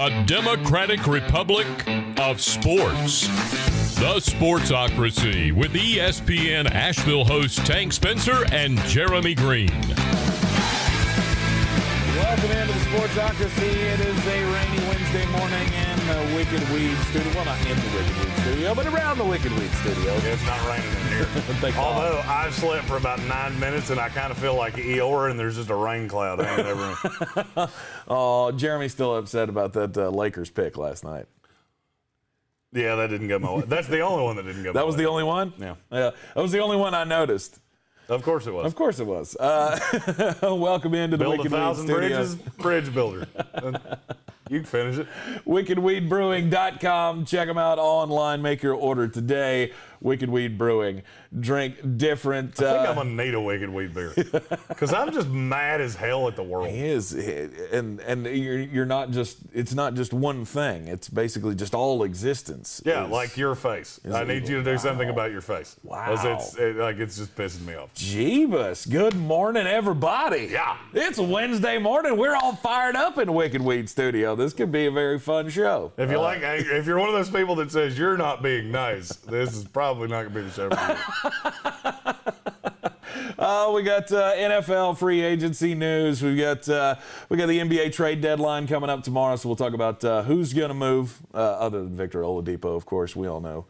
a democratic republic of sports. The Sportsocracy with ESPN Asheville hosts Tank Spencer and Jeremy Greene. Welcome into the Sportsocracy. It is a rainy Wednesday morning in the Wicked Weed studio. Well, not in the Wicked Weed studio, but around the Wicked Weed studio. It's not raining in here. Although I've slept for about 9 minutes and I kind of feel like Eeyore and there's just a rain cloud hanging over me. Oh, Jeremy's still upset about that Lakers pick last night. Yeah, that didn't go my way. That's the only one that didn't go my way. That was the only one? Yeah. That was the only one I noticed. Of course it was. Of course it was. Welcome into the Wicked Weed studio. Build 1,000 bridges, bridge builder. You can finish it. WickedWeedBrewing.com. Check them out online. Make your order today. Wicked Weed Brewing. Drink different. I think I'm going to need a Wicked Weed beer. Because I'm just mad as hell at the world. He is. And you're not just, it's not just one thing. It's basically just all existence. Yeah, like your face. I need you to do something about your face. Wow. It's just pissing me off. Jeebus. Good morning, everybody. Yeah. It's Wednesday morning. We're all fired up in Wicked Weed Studio. This could be a very fun show. If you're one of those people that says you're not being nice, this is probably not going to be the show for you. We got NFL free agency news. We got the NBA trade deadline coming up tomorrow, so we'll talk about who's going to move. Other than Victor Oladipo, of course, we all know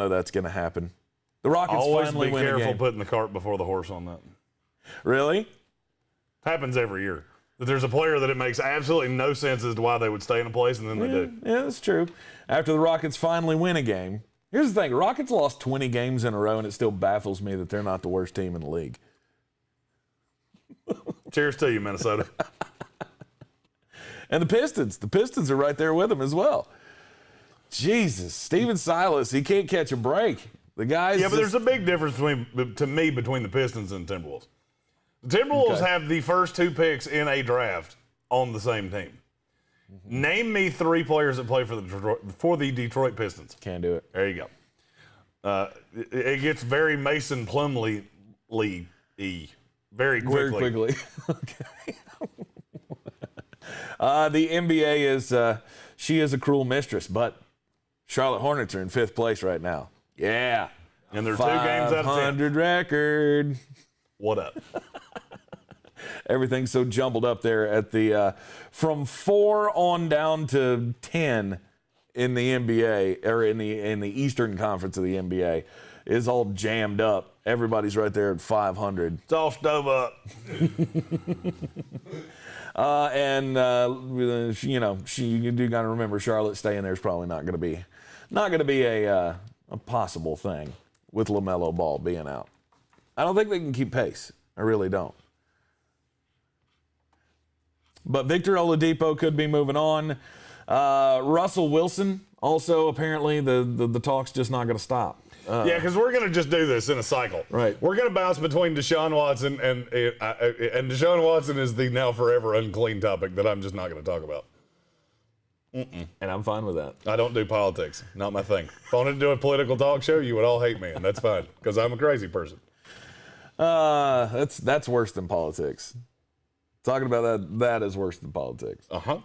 that's going to happen. The Rockets finally win a game. Always be careful putting the cart before the horse on that. Really? Happens every year. That there's a player that it makes absolutely no sense as to why they would stay in a place, and then they do. Yeah, that's true. After the Rockets finally win a game. Here's the thing. Rockets lost 20 games in a row, and it still baffles me that they're not the worst team in the league. Cheers to you, Minnesota. And the Pistons. The Pistons are right there with them as well. Jesus. Steven Silas, he can't catch a break. The guys. Yeah, but there's a big difference between the Pistons and the Timberwolves. The Timberwolves have the first two picks in a draft on the same team. Mm-hmm. Name me three players that play for the Detroit Pistons. Can't do it. There you go. It gets very Mason Plumlee-y very quickly. Very quickly. Okay. The NBA is she is a cruel mistress, but Charlotte Hornets are in 5th place right now. Yeah. And they're 2 games out of 10. 500 record. What up? Everything's so jumbled up there at the from 4 on down to 10 in the NBA or in the Eastern Conference of the NBA is all jammed up. Everybody's right there at 500. It's all stove up. You do got to remember Charlotte staying there is probably not going to be a possible thing with LaMelo Ball being out. I don't think they can keep pace. I really don't. But Victor Oladipo could be moving on. Russell Wilson, also apparently the talk's just not going to stop. Yeah, because we're going to just do this in a cycle. Right. We're going to bounce between Deshaun Watson and Deshaun Watson is the now forever unclean topic that I'm just not going to talk about. And I'm fine with that. I don't do politics. Not my thing. If I wanted to do a political talk show, you would all hate me, and that's fine because I'm a crazy person. That's worse than politics. Talking about that is worse than politics. Uh-huh.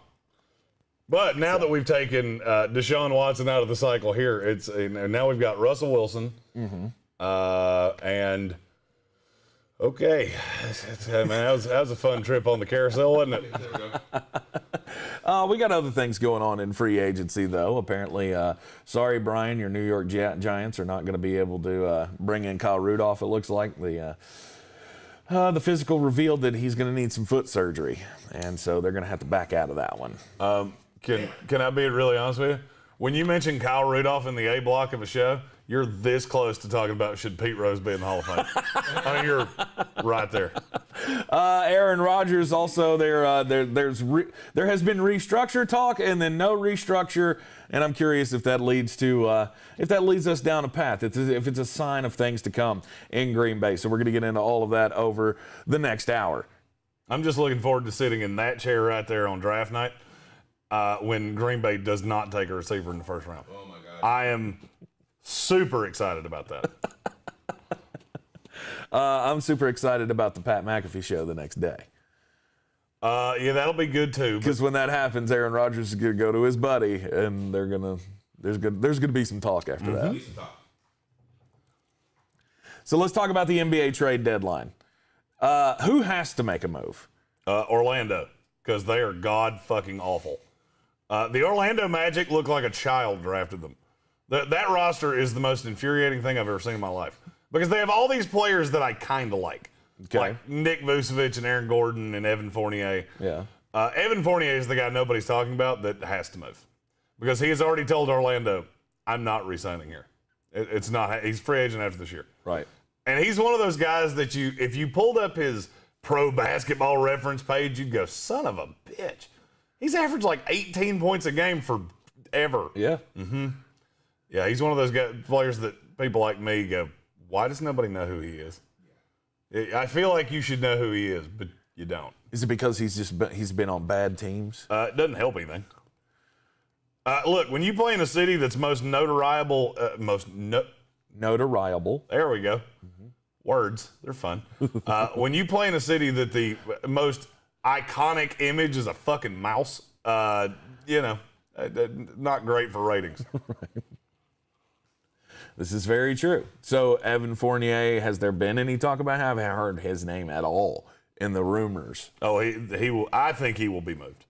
But now that we've taken Deshaun Watson out of the cycle here, now we've got Russell Wilson. Mm-hmm. And okay, man, that was a fun trip on the carousel, wasn't it? We got other things going on in free agency, though. Apparently, sorry, Brian, your New York Giants are not going to be able to bring in Kyle Rudolph. It looks like the physical revealed that he's going to need some foot surgery, and so they're going to have to back out of that one. Can I be really honest with you? When you mention Kyle Rudolph in the A block of a show, you're this close to talking about should Pete Rose be in the Hall of Fame. I mean, you're right there. Aaron Rodgers also there has been restructure talk and then no restructure, and I'm curious if that leads us down a path. If it's a sign of things to come in Green Bay. So we're going to get into all of that over the next hour. I'm just looking forward to sitting in that chair right there on draft night when Green Bay does not take a receiver in the first round. Oh my God! I am super excited about that. I'm super excited about the Pat McAfee show the next day. Yeah, that'll be good too. Because when that happens, Aaron Rodgers is going to go to his buddy, and there's going to be some talk after that. So let's talk about the NBA trade deadline. Who has to make a move? Orlando, because they are god fucking awful. The Orlando Magic look like a child drafted them. That roster is the most infuriating thing I've ever seen in my life. Because they have all these players that I kind of like. Okay. Like Nick Vucevic and Aaron Gordon and Evan Fournier. Yeah. Evan Fournier is the guy nobody's talking about that has to move. Because he has already told Orlando, I'm not re-signing here. It's not. He's free agent after this year. Right. And he's one of those guys that if you pulled up his pro basketball reference page, you'd go, son of a bitch. He's averaged like 18 points a game forever. Yeah. Yeah, he's one of those players that people like me go, why does nobody know who he is? I feel like you should know who he is, but you don't. Is it because he's been on bad teams? It doesn't help anything. Look, when you play in a city that's most notoriable, Notariable. there we go. Words, they're fun. When you play in a city that the most iconic image is a fucking mouse, not great for ratings. Right. This is very true. So Evan Fournier, has there been any talk about him? I haven't heard his name at all in the rumors. Oh, he will. I think he will be moved.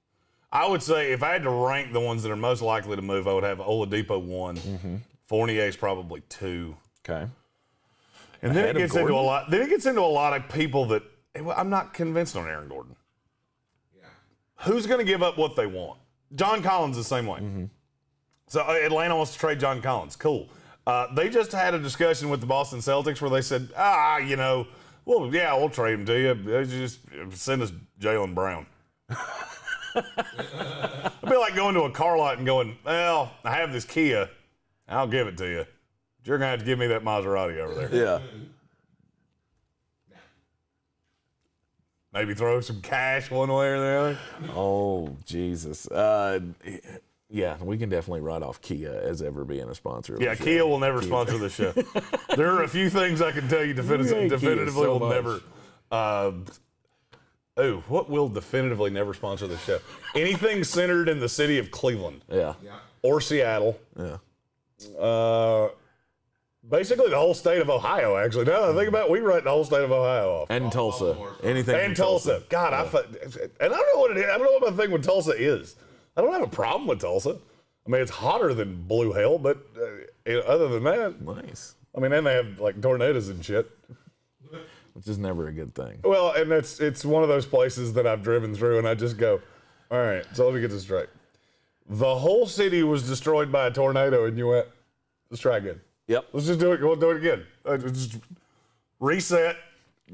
I would say if I had to rank the ones that are most likely to move, I would have Oladipo 1. Fournier's probably 2. Okay. And then it gets into a lot. Then it gets into a lot of people that I'm not convinced on Aaron Gordon. Yeah. Who's going to give up what they want? John Collins the same way. So Atlanta wants to trade John Collins. Cool. They just had a discussion with the Boston Celtics where they said, we'll trade him to you. Just send us Jaylen Brown. It'd be like going to a car lot and going, well, I have this Kia. I'll give it to you. But you're going to have to give me that Maserati over there. Yeah. Maybe throw some cash one way or the other. Oh, Jesus. Yeah, we can definitely write off Kia as ever being a sponsor of the show. Kia will never sponsor the show. There are a few things I can tell you definitively so will much. never. What will definitively never sponsor the show? Anything centered in the city of Cleveland. Yeah. Or Seattle. Yeah. Basically the whole state of Ohio, actually. Now that I think about it, we write the whole state of Ohio off. And Tulsa. Anything And from Tulsa. God, and I don't know what it is. I don't know what my thing with Tulsa is. I don't have a problem with Tulsa. I mean, it's hotter than blue hell, but other than that. Nice. I mean, and they have like tornadoes and shit. Which is never a good thing. Well, and it's one of those places that I've driven through and I just go, all right, so let me get this straight. The whole city was destroyed by a tornado and you went, let's try again. Yep. Let's just do it. We'll do it again. Just reset,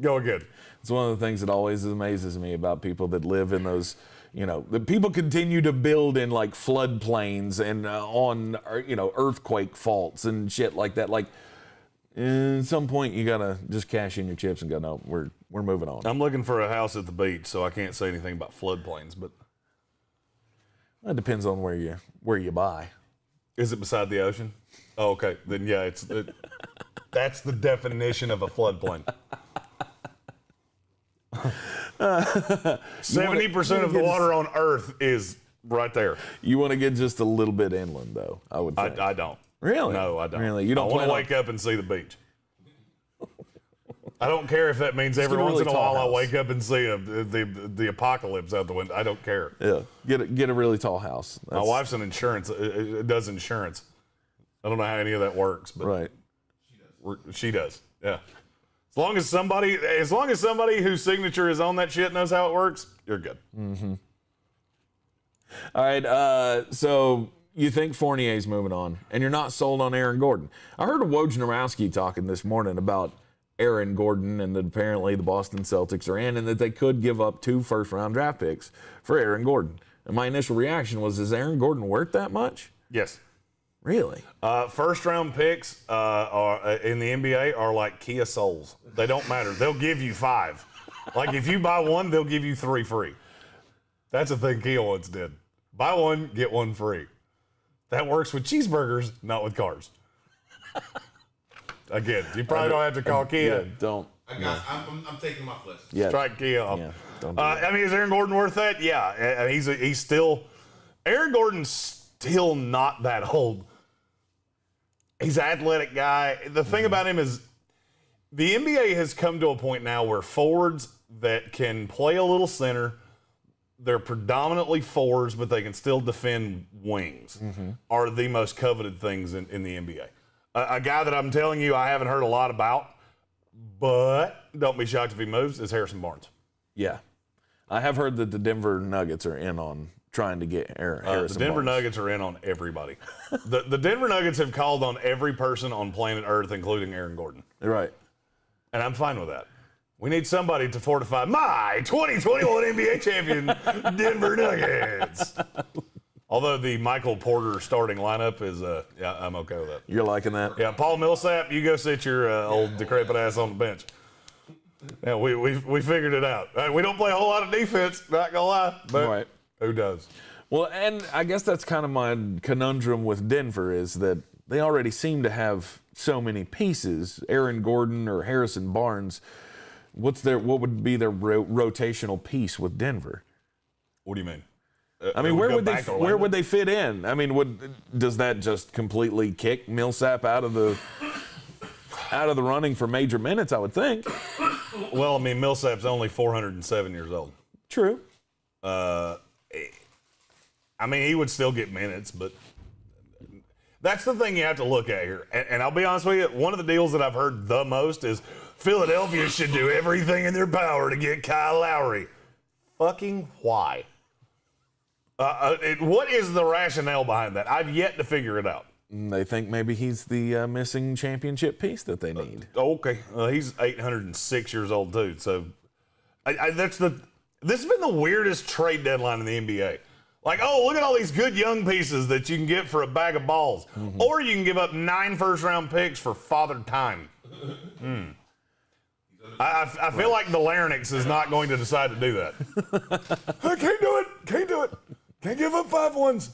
go again. It's one of the things that always amazes me about people that live in those, the people continue to build in like floodplains and on, earthquake faults and shit like that. Like, at some point you gotta just cash in your chips and go, no, we're moving on. I'm looking for a house at the beach, so I can't say anything about floodplains, but It depends on where you buy. Is it beside the ocean? Oh, okay. Then yeah, that's the definition of a floodplain. 70% of the water on Earth is right there. You want to get just a little bit inland, though, I would think. I don't. Really? No, I don't. Really? You don't I want plan to on- wake up and see the beach. I don't care if that means every get a once really in a while tall I wake up and see the apocalypse out the window. I don't care. Yeah. Get a really tall house. My wife's an insurance. Does insurance. I don't know how any of that works, but Right. she does. Yeah. As long as somebody whose signature is on that shit knows how it works, you're good. Mm-hmm. All right. So you think Fournier's moving on, and you're not sold on Aaron Gordon. I heard Wojnarowski talking this morning about Aaron Gordon and that apparently the Boston Celtics are in and that they could give up 2 first-round draft picks for Aaron Gordon. And my initial reaction was, is Aaron Gordon worth that much? Yes. Really? First-round picks are in the NBA are like Kia Souls. They don't matter. They'll give you 5. Like if you buy 1, they'll give you 3 free. That's a thing Kia once did. Buy 1, get 1 free. That works with cheeseburgers, not with cars. Again, you probably don't have to call Kia. Yeah, don't. I'm taking them off list. Yeah. Strike Kia off. Yeah. I mean, is Aaron Gordon worth that? Yeah. He's still – Aaron Gordon's still not that old. He's an athletic guy. The thing about him is the NBA has come to a point now where forwards that can play a little center, they're predominantly forwards, but they can still defend wings, are the most coveted things in the NBA. A guy that I'm telling you I haven't heard a lot about, but don't be shocked if he moves, is Harrison Barnes. Yeah. I have heard that the Denver Nuggets are in on trying to get Harrison Barnes. The Denver Nuggets are in on everybody. the Denver Nuggets have called on every person on planet Earth, including Aaron Gordon. Right. And I'm fine with that. We need somebody to fortify my 2021 NBA champion Denver Nuggets. Although the Michael Porter starting lineup is, yeah, I'm okay with that. You're liking that? Yeah, Paul Millsap, you go sit your old decrepit ass on the bench. Yeah, we figured it out. We don't play a whole lot of defense, not gonna lie, but Right. who does? Well, and I guess that's kind of my conundrum with Denver is that they already seem to have so many pieces. Aaron Gordon or Harrison Barnes. What would be their rotational piece with Denver? What do you mean? I mean, where would they fit in? I mean, does that just completely kick Millsap out of the running for major minutes? I would think. Well, I mean, Millsap's only 407 years old. True. I mean, he would still get minutes, but that's the thing you have to look at here. And I'll be honest with you, one of the deals that I've heard the most is Philadelphia should do everything in their power to get Kyle Lowry. Fucking why? What is the rationale behind that? I've yet to figure it out. They think maybe he's the missing championship piece that they need. Okay. He's 806 years old, too. So this has been the weirdest trade deadline in the NBA. Like, oh, look at all these good young pieces that you can get for a bag of balls. Or you can give up 9 first-round picks for father time. I feel like the larynx is not going to decide to do that. I can't do it. Can't do it. Can't give up 5 ones.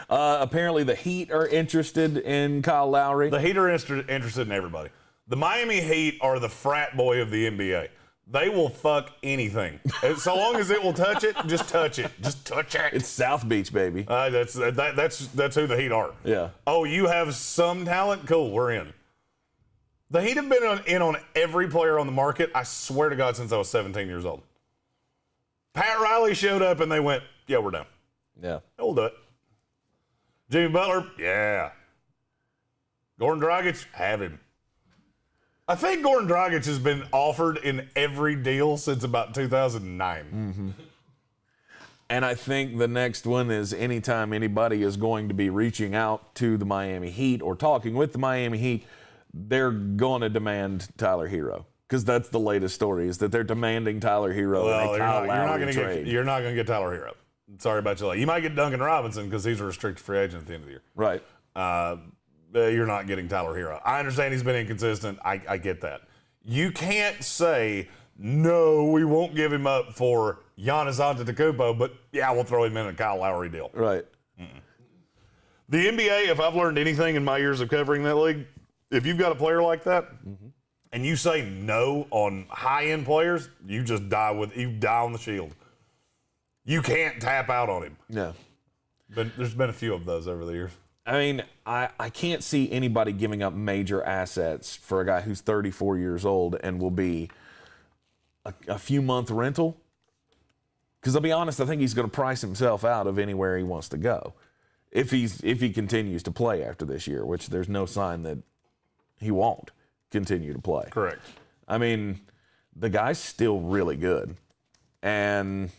Apparently the Heat are interested in Kyle Lowry. The Heat are interested in everybody. The Miami Heat are the frat boy of the NBA. They will fuck anything. So long as it will touch it, just touch it. Just touch it. It's South Beach, baby. That's who the Heat are. Yeah. Oh, you have some talent? Cool, we're in. The Heat have been in on every player on the market, I swear to God, since I was 17 years old. Pat Riley showed up and they went, yeah, we're down. Yeah. We'll do it. Jimmy Butler, yeah. Goran Dragic, have him. I think Goran Dragic has been offered in every deal since about 2009. And I think the next one is anytime anybody is going to be reaching out to the Miami Heat or talking with the Miami Heat, they're going to demand Tyler Hero. Because that's the latest story, is that they're demanding Tyler Hero in a Kyle Lowry trade. You're not going to get Tyler Hero. Sorry about you. You might get Duncan Robinson because he's a restricted free agent at the end of the year. Right. You're not getting Tyler Hero. I understand he's been inconsistent. I get that. You can't say, no, we won't give him up for Giannis Antetokounmpo, but yeah, we'll throw him in a Kyle Lowry deal. Right. The NBA, if I've learned anything in my years of covering that league, if you've got a player like that and you say no on high-end players, you just die on the shield. You can't tap out on him. Yeah. But there's been a few of those over the years. I mean, I can't see anybody giving up major assets for a guy who's 34 years old and will be a few-month rental. Because I'll be honest, I think he's going to price himself out of anywhere he wants to go if he continues to play after this year, which there's no sign that he won't continue to play. Correct. I mean, the guy's still really good. And,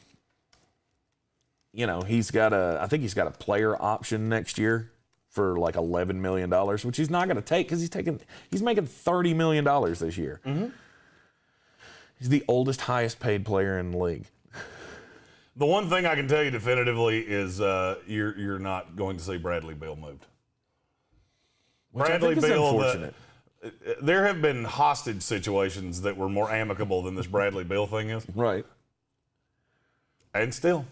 you know, I think he's got a player option next year for like $11 million, which he's not going to take because he's making $30 million this year. He's the oldest, highest paid player in the league. The one thing I can tell you definitively is you're not going to see Bradley Beal moved. Bradley Beal, there have been hostage situations that were more amicable than this Bradley Beal thing is. Right. And still,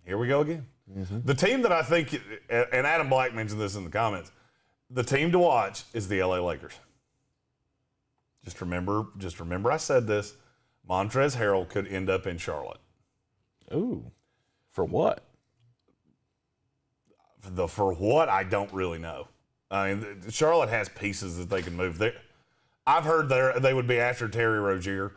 here we go again. The team that I think, and Adam Black mentioned this in the comments, the team to watch is the LA Lakers. Just remember I said this. Montrezl Harrell could end up in Charlotte. Ooh. For what? For what, I don't really know. I mean, Charlotte has pieces that they can move. I've heard they would be after Terry Rozier.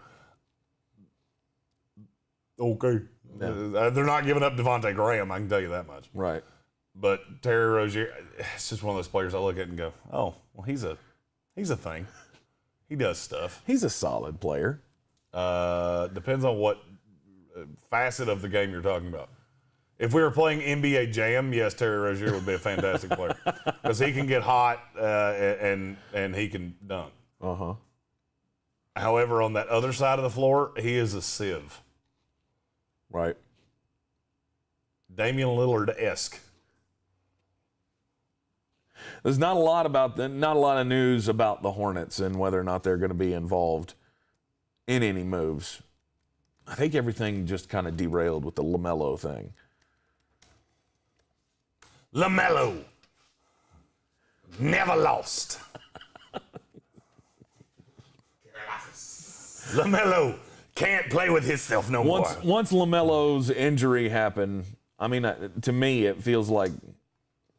Okay. Yeah. They're not giving up Devontae Graham, I can tell you that much. Right. But Terry Rozier, it's just one of those players I look at and go, oh, well, he's a thing. He does stuff. He's a solid player. Depends on what facet of the game you're talking about. If we were playing NBA Jam, yes, Terry Rozier would be a fantastic player because he can get hot and he can dunk. Uh-huh. However, on that other side of the floor, he is a sieve. Right. Damian Lillard-esque. There's not a lot of news about the Hornets and whether or not they're going to be involved in any moves. I think everything just kind of derailed with the LaMelo thing. LaMelo. Never lost. LaMelo can't play with himself no more. Once LaMelo's injury happened, I mean, to me, it feels like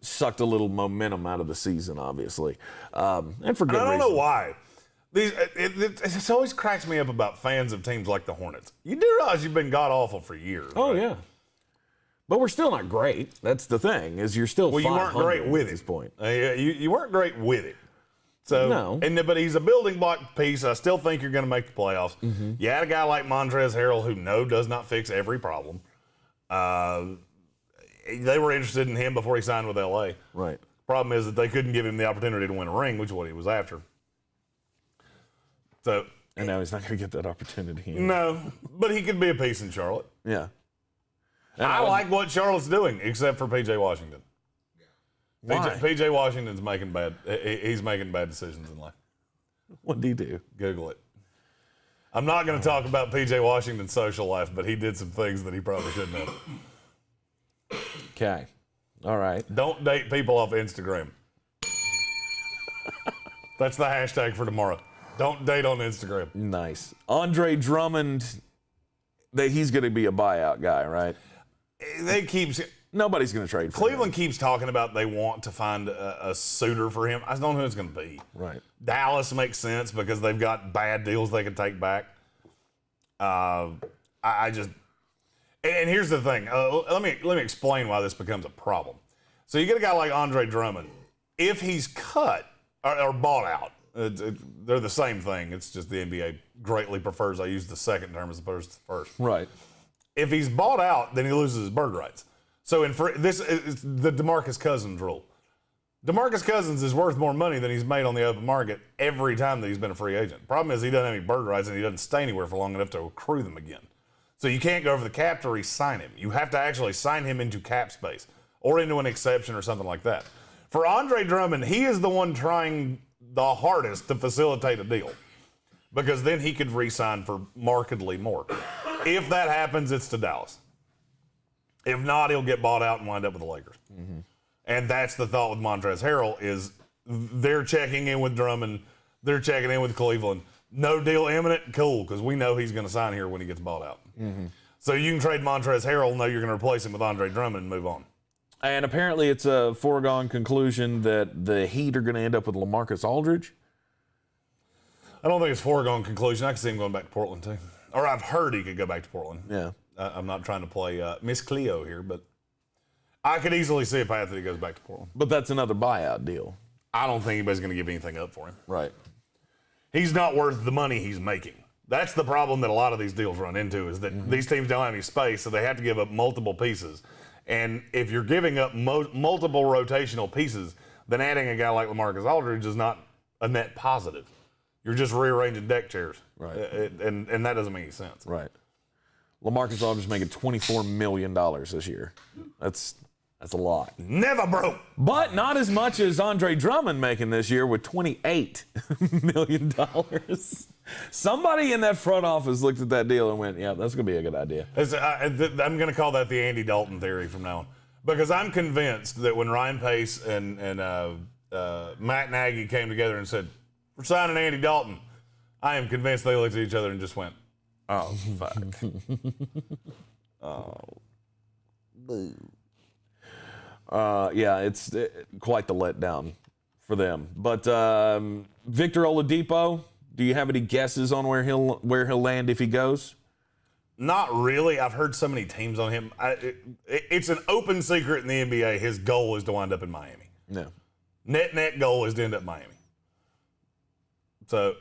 sucked a little momentum out of the season, obviously. And for good reason. I don't know why. It always cracks me up about fans of teams like the Hornets. You do realize you've been god-awful for years. Oh, right? yeah. But we're still not great. That's the thing, is you're still 500 you weren't great with at this it. point. You weren't great with it. So, No. But he's a building block piece. I still think you're going to make the playoffs. Mm-hmm. You had a guy like Montrezl Harrell who does not fix every problem. They were interested in him before he signed with L.A. Right. Problem is that they couldn't give him the opportunity to win a ring, which is what he was after. So, And now he's not going to get that opportunity. No, but he could be a piece in Charlotte. Yeah. And I like what Charlotte's doing, except for P.J. Washington. Why? P.J. Washington's making he's making bad decisions in life. What did he do? Google it. I'm not going to talk about P.J. Washington's social life, but he did some things that he probably shouldn't have. Okay. All right. Don't date people off Instagram. That's the hashtag for tomorrow. Don't date on Instagram. Nice. Andre Drummond, he's going to be a buyout guy, right? Nobody's going to trade for Cleveland him. keeps talking about they want to find a suitor for him. I don't know who it's going to be. Right. Dallas makes sense because they've got bad deals they can take back. And here's the thing. Let me explain why this becomes a problem. So you get a guy like Andre Drummond. If he's cut or bought out, they're the same thing. It's just the NBA greatly prefers I use the second term as opposed to the first. Right. If he's bought out, then he loses his bird rights. So this is the DeMarcus Cousins rule. DeMarcus Cousins is worth more money than he's made on the open market every time that he's been a free agent. Problem is he doesn't have any bird rights and he doesn't stay anywhere for long enough to accrue them again. So you can't go over the cap to re-sign him. You have to actually sign him into cap space or into an exception or something like that. For Andre Drummond, he is the one trying the hardest to facilitate a deal because then he could re-sign for markedly more. If that happens, it's to Dallas. If not, he'll get bought out and wind up with the Lakers. Mm-hmm. And that's the thought with Montrezl Harrell is they're checking in with Drummond. They're checking in with Cleveland. No deal imminent? Cool, because we know he's going to sign here when he gets bought out. Mm-hmm. So you can trade Montrezl Harrell, know you're going to replace him with Andre Drummond and move on. And apparently it's a foregone conclusion that the Heat are going to end up with LaMarcus Aldridge. I don't think it's a foregone conclusion. I can see him going back to Portland, too. Or I've heard he could go back to Portland. Yeah. I'm not trying to play Miss Cleo here, but I could easily see a path that he goes back to Portland. But that's another buyout deal. I don't think anybody's going to give anything up for him. Right. He's not worth the money he's making. That's the problem that a lot of these deals run into is that these teams don't have any space, so they have to give up multiple pieces. And if you're giving up multiple rotational pieces, then adding a guy like LaMarcus Aldridge is not a net positive. You're just rearranging deck chairs. Right. And that doesn't make any sense. Right. LaMarcus Aldridge making $24 million this year. That's a lot. Never broke. But not as much as Andre Drummond making this year with $28 million. Somebody in that front office looked at that deal and went, yeah, that's going to be a good idea. I'm going to call that the Andy Dalton theory from now on. Because I'm convinced that when Ryan Pace and Matt Nagy came together and said, we're signing Andy Dalton, I am convinced they looked at each other and just went, Oh, fuck. Yeah, it's quite the letdown for them. But Victor Oladipo, do you have any guesses on where he'll land if he goes? Not really. I've heard so many teams on him. It's an open secret in the NBA. His goal is to wind up in Miami. No. Net goal is to end up in Miami. So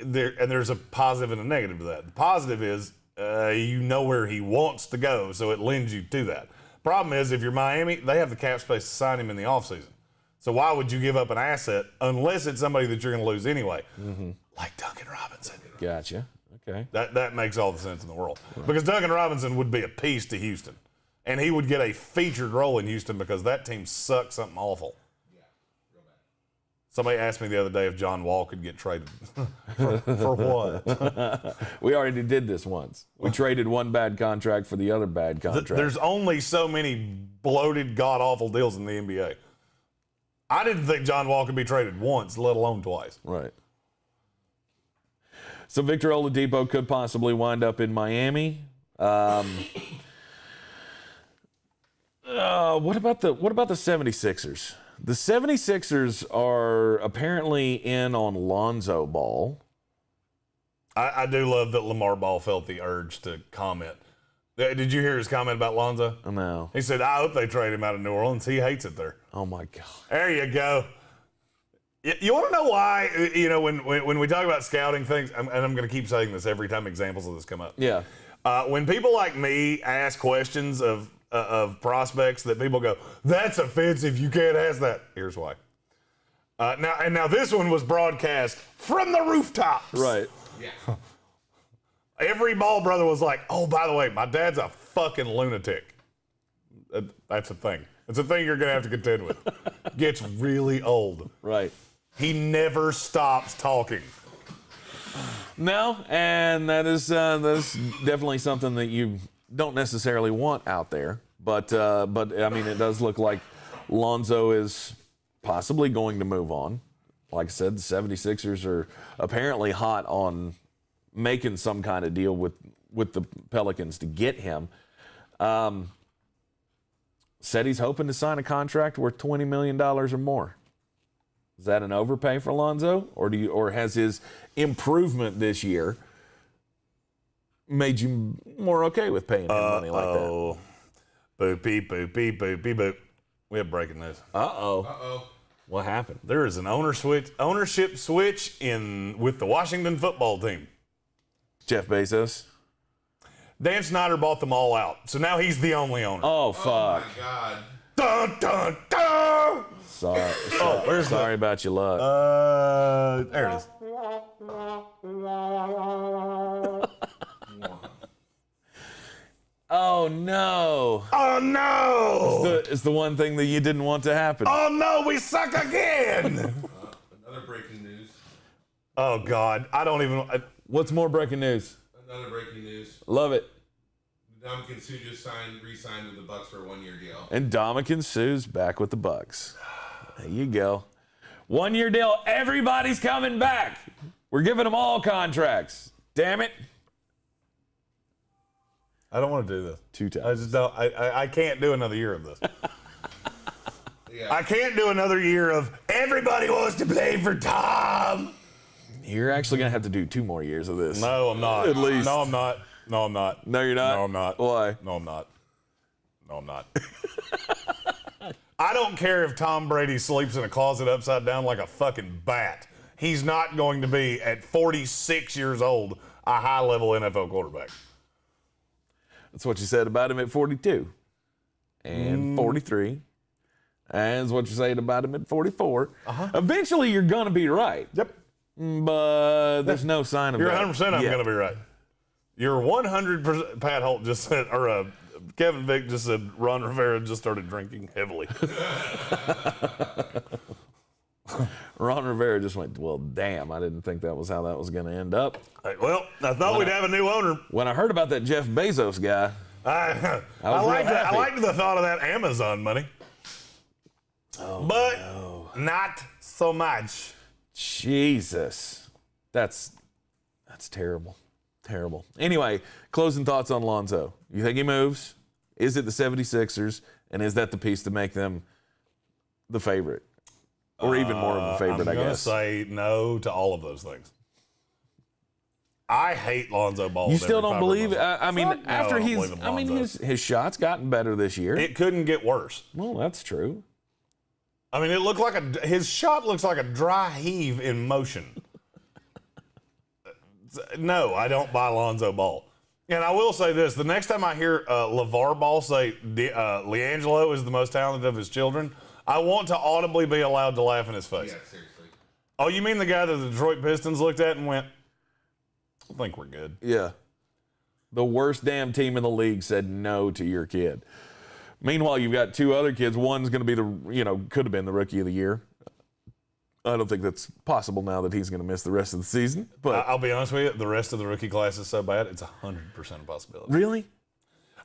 there's a positive and a negative to that. The positive is you know where he wants to go, so it lends you to that. Problem is, if you're Miami, they have the cap space to sign him in the offseason. So why would you give up an asset unless it's somebody that you're going to lose anyway? Mm-hmm. Like Duncan Robinson. Gotcha. Okay. That makes all the sense in the world. Because Duncan Robinson would be a piece to Houston. And he would get a featured role in Houston because that team sucks something awful. Yeah, real bad. Somebody asked me the other day if John Wall could get traded. for what? We already did this once. We traded one bad contract for the other bad contract. There's only so many bloated, god-awful deals in the NBA. I didn't think John Wall could be traded once, let alone twice. Right. So Victor Oladipo could possibly wind up in Miami. What about the 76ers? The 76ers are apparently in on Lonzo Ball. I do love that Lamar Ball felt the urge to comment. Did you hear his comment about Lonzo? No. He said, I hope they trade him out of New Orleans. He hates it there. Oh, my God. There you go. You want to know why, when we talk about scouting things, and I'm going to keep saying this every time examples of this come up. Yeah. When people like me ask questions of prospects that people go, that's offensive, you can't ask that. Here's why. Now this one was broadcast from the rooftops. Right. Yeah. Every ball brother was like, oh, by the way, my dad's a fucking lunatic. That's a thing. It's a thing you're going to have to contend with. Gets really old. Right. He never stops talking. No, and that is definitely something that you don't necessarily want out there. But I mean, it does look like Lonzo is possibly going to move on. Like I said, the 76ers are apparently hot on making some kind of deal with the Pelicans to get him. Said he's hoping to sign a contract worth $20 million or more. Is that an overpay for Lonzo, or has his improvement this year made you more okay with paying him money like that? Boopy, boopy, boopy, boop. We have breaking news. Uh-oh. What happened? There is an ownership switch with the Washington football team. Jeff Bezos. Dan Snyder bought them all out, so now he's the only owner. Oh, fuck. Oh, my God. Dun, dun, dun! Sorry about your luck. There it is. Oh, no. Oh, no! It's the one thing that you didn't want to happen. Oh, no, we suck again! Another breaking news. Oh, God. I don't even... What's more breaking news? Another breaking news. Love it. Ndamukong Suh just re-signed with the Bucks for a 1-year deal. And Ndamukong Suh's back with the Bucks. There you go. 1-year deal. Everybody's coming back. We're giving them all contracts. Damn it. I don't want to do this. 2 times. I just don't. I can't do another year of this. Yeah. I can't do another year of everybody wants to play for Tom. You're actually going to have to do 2 more years of this. No, I'm not. At least. No, I'm not. No, I'm not. No, you're not? No, I'm not. Why? No, I'm not. No, I'm not. I don't care if Tom Brady sleeps in a closet upside down like a fucking bat. He's not going to be, at 46 years old, a high-level NFL quarterback. That's what you said about him at 42 and 43. And that's what you're saying about him at 44. Eventually, you're going to be right. Yep. But there's no sign of You're that 100% I'm yet. going to be right. You're 100%. Pat Holt just said, Kevin Vick just said Ron Rivera just started drinking heavily. Ron Rivera just went, well, damn, I didn't think that was how that was going to end up. Well, I thought we'd have a new owner. When I heard about that Jeff Bezos guy, I happy. liked the thought of that Amazon money. But not so much. Jesus, that's terrible. Terrible. Anyway, closing thoughts on Lonzo. You think he moves? Is it the 76ers? And is that the piece to make them the favorite? Or even more of a favorite, I guess. I'm going to say no to all of those things. I hate Lonzo Ball. You still don't believe it? I mean, Fuck no, after I don't believe in Lonzo. his shot's gotten better this year. It couldn't get worse. Well, that's true. I mean, it looked like his shot looks like a dry heave in motion. No, I don't buy Lonzo Ball. And I will say this: the next time I hear LeVar Ball say LiAngelo is the most talented of his children, I want to audibly be allowed to laugh in his face. Yeah, seriously. Oh, you mean the guy that the Detroit Pistons looked at and went, I think we're good. Yeah. The worst damn team in the league said no to your kid. Meanwhile, you've got two other kids. One's going to be could have been the rookie of the year. I don't think that's possible now that he's going to miss the rest of the season. But I'll be honest with you, the rest of the rookie class is so bad, it's 100% a possibility. really?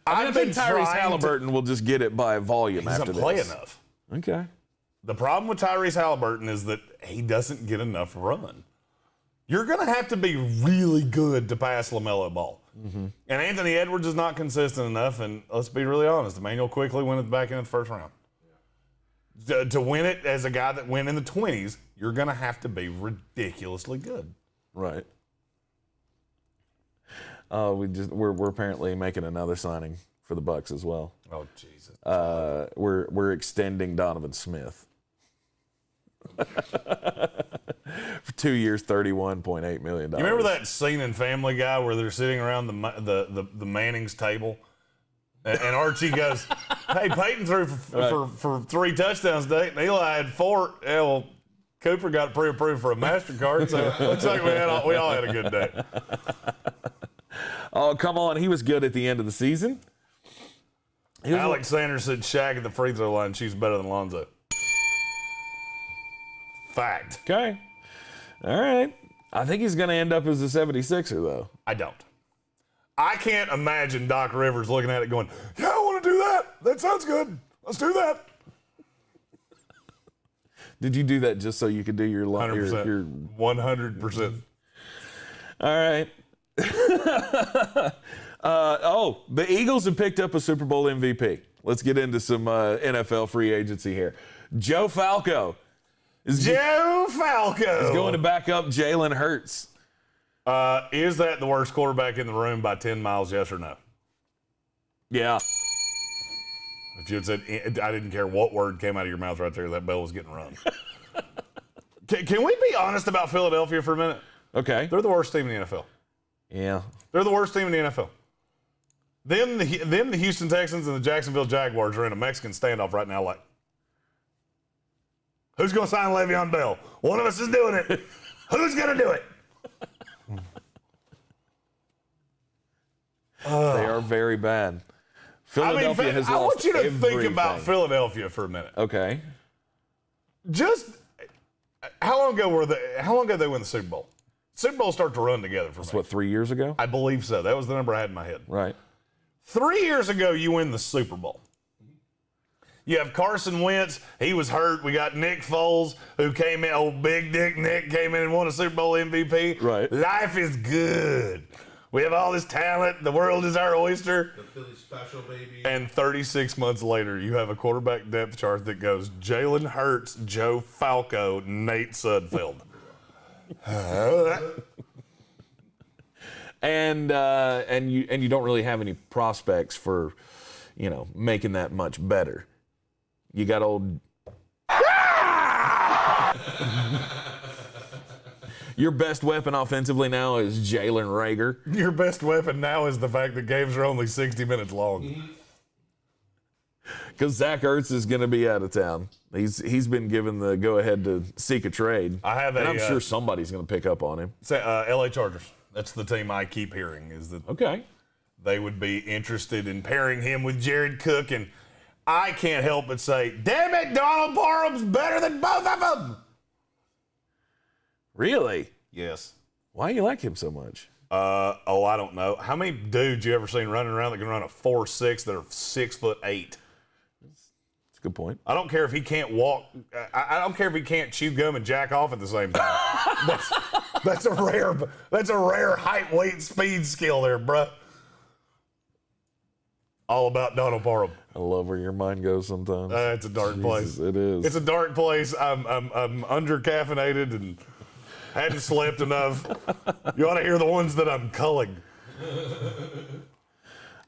I think Tyrese trying Halliburton will just get it by volume He after doesn't this. play enough. Okay. The problem with Tyrese Halliburton is that he doesn't get enough run. You're going to have to be really good to pass LaMelo Ball. Mm-hmm. And Anthony Edwards is not consistent enough, and let's be really honest, Emmanuel quickly went back in the first round. To win it as a guy that went in the 20s, you're going to have to be ridiculously good. Right. We're apparently making another signing for the Bucks as well. Oh, Jesus. We're extending Donovan Smith. For 2 years, $31.8 million. You remember that scene in Family Guy where they're sitting around the Manning's table, and Archie goes, "Hey, Peyton threw for 3 touchdowns today, and Eli had 4." Yeah, well, Cooper got pre-approved for a MasterCard, so it looks like we all had a good day. Oh, come on. He was good at the end of the season. Alex Sanders said Shaq at the free throw line, she's better than Lonzo. Fact. Okay. All right. I think he's going to end up as a 76er, though. I don't. I can't imagine Doc Rivers looking at it going, yeah, I want to do that. That sounds good. Let's do that. Did you do that just so you could do your 100%. 100%. All right. The Eagles have picked up a Super Bowl MVP. Let's get into some NFL free agency here. Joe Falco is going to back up Jalen Hurts. Is that the worst quarterback in the room by 10 miles, yes or no? Yeah. If you had said, I didn't care what word came out of your mouth right there, that bell was getting rung. Can we be honest about Philadelphia for a minute? Okay. They're the worst team in the NFL. Yeah. They're the worst team in the NFL. Them, the Houston Texans and the Jacksonville Jaguars are in a Mexican standoff right now like, who's going to sign Le'Veon Bell? One of us is doing it. Who's going to do it? They are very bad. Philadelphia has lost I want you to everything. think about Philadelphia for a minute. Okay. Just how long ago did they win the Super Bowl? Super Bowl start to run together for me. That's what, 3 years ago? I believe so. That was the number I had in my head. Right. 3 years ago, you win the Super Bowl. You have Carson Wentz. He was hurt. We got Nick Foles, who came in. Old Big Dick Nick came in and won a Super Bowl MVP. Right. Life is good. We have all this talent. The world is our oyster. The Philly special, baby. And 36 months later, you have a quarterback depth chart that goes Jalen Hurts, Joe Falco, Nate Sudfeld. And you don't really have any prospects for, making that much better. You got old. Your best weapon offensively now is Jalen Reagor. Your best weapon now is the fact that games are only 60 minutes long. Because Zach Ertz is going to be out of town. He's been given the go-ahead to seek a trade. And I'm sure somebody's going to pick up on him. LA Chargers. That's the team I keep hearing is that they would be interested in pairing him with Jared Cook. And I can't help but say, damn it, Donald Parham's better than both of them. Really? Yes. Why do you like him so much? I don't know. How many dudes you ever seen running around that can run a 4.6 that are 6'8"? It's Good point. I don't care if he can't walk. I don't care if he can't chew gum and jack off at the same time. That's a rare height, weight, speed skill there, bruh. All about Donald Parham. I love where your mind goes sometimes. It's a dark place. It is. It's a dark place. I'm under caffeinated and hadn't slept enough. You ought to hear the ones that I'm culling.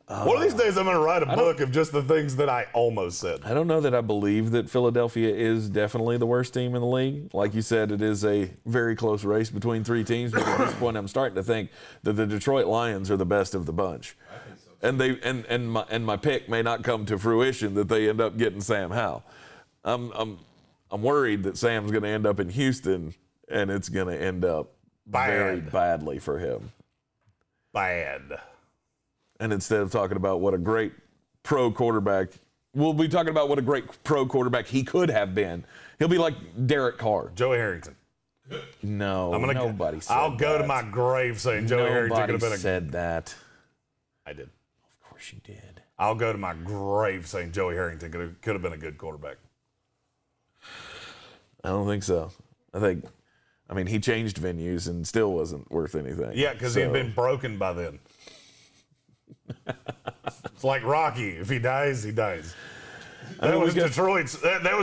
One of these days, I'm going to write a book of just the things that I almost said. I don't know that I believe that Philadelphia is definitely the worst team in the league. Like you said, it is a very close race between three teams. But at this point, I'm starting to think that the Detroit Lions are the best of the bunch. I think so. And my pick may not come to fruition that they end up getting Sam Howell. I'm worried that Sam's going to end up in Houston, and it's going to end up very badly for him. Bad. And instead of talking about what a great pro quarterback, we'll be talking about what a great pro quarterback he could have been. He'll be like Derek Carr. Joey Harrington. No, nobody said I'll that. go to my grave saying Joey Harrington could have been Nobody said that. I did. Of course you did. I'll go to my grave saying Joey Harrington could have been a good quarterback. I don't think so. I mean, he changed venues and still wasn't worth anything. Yeah, because he had been broken by then. It's like Rocky. If he dies, he dies. That was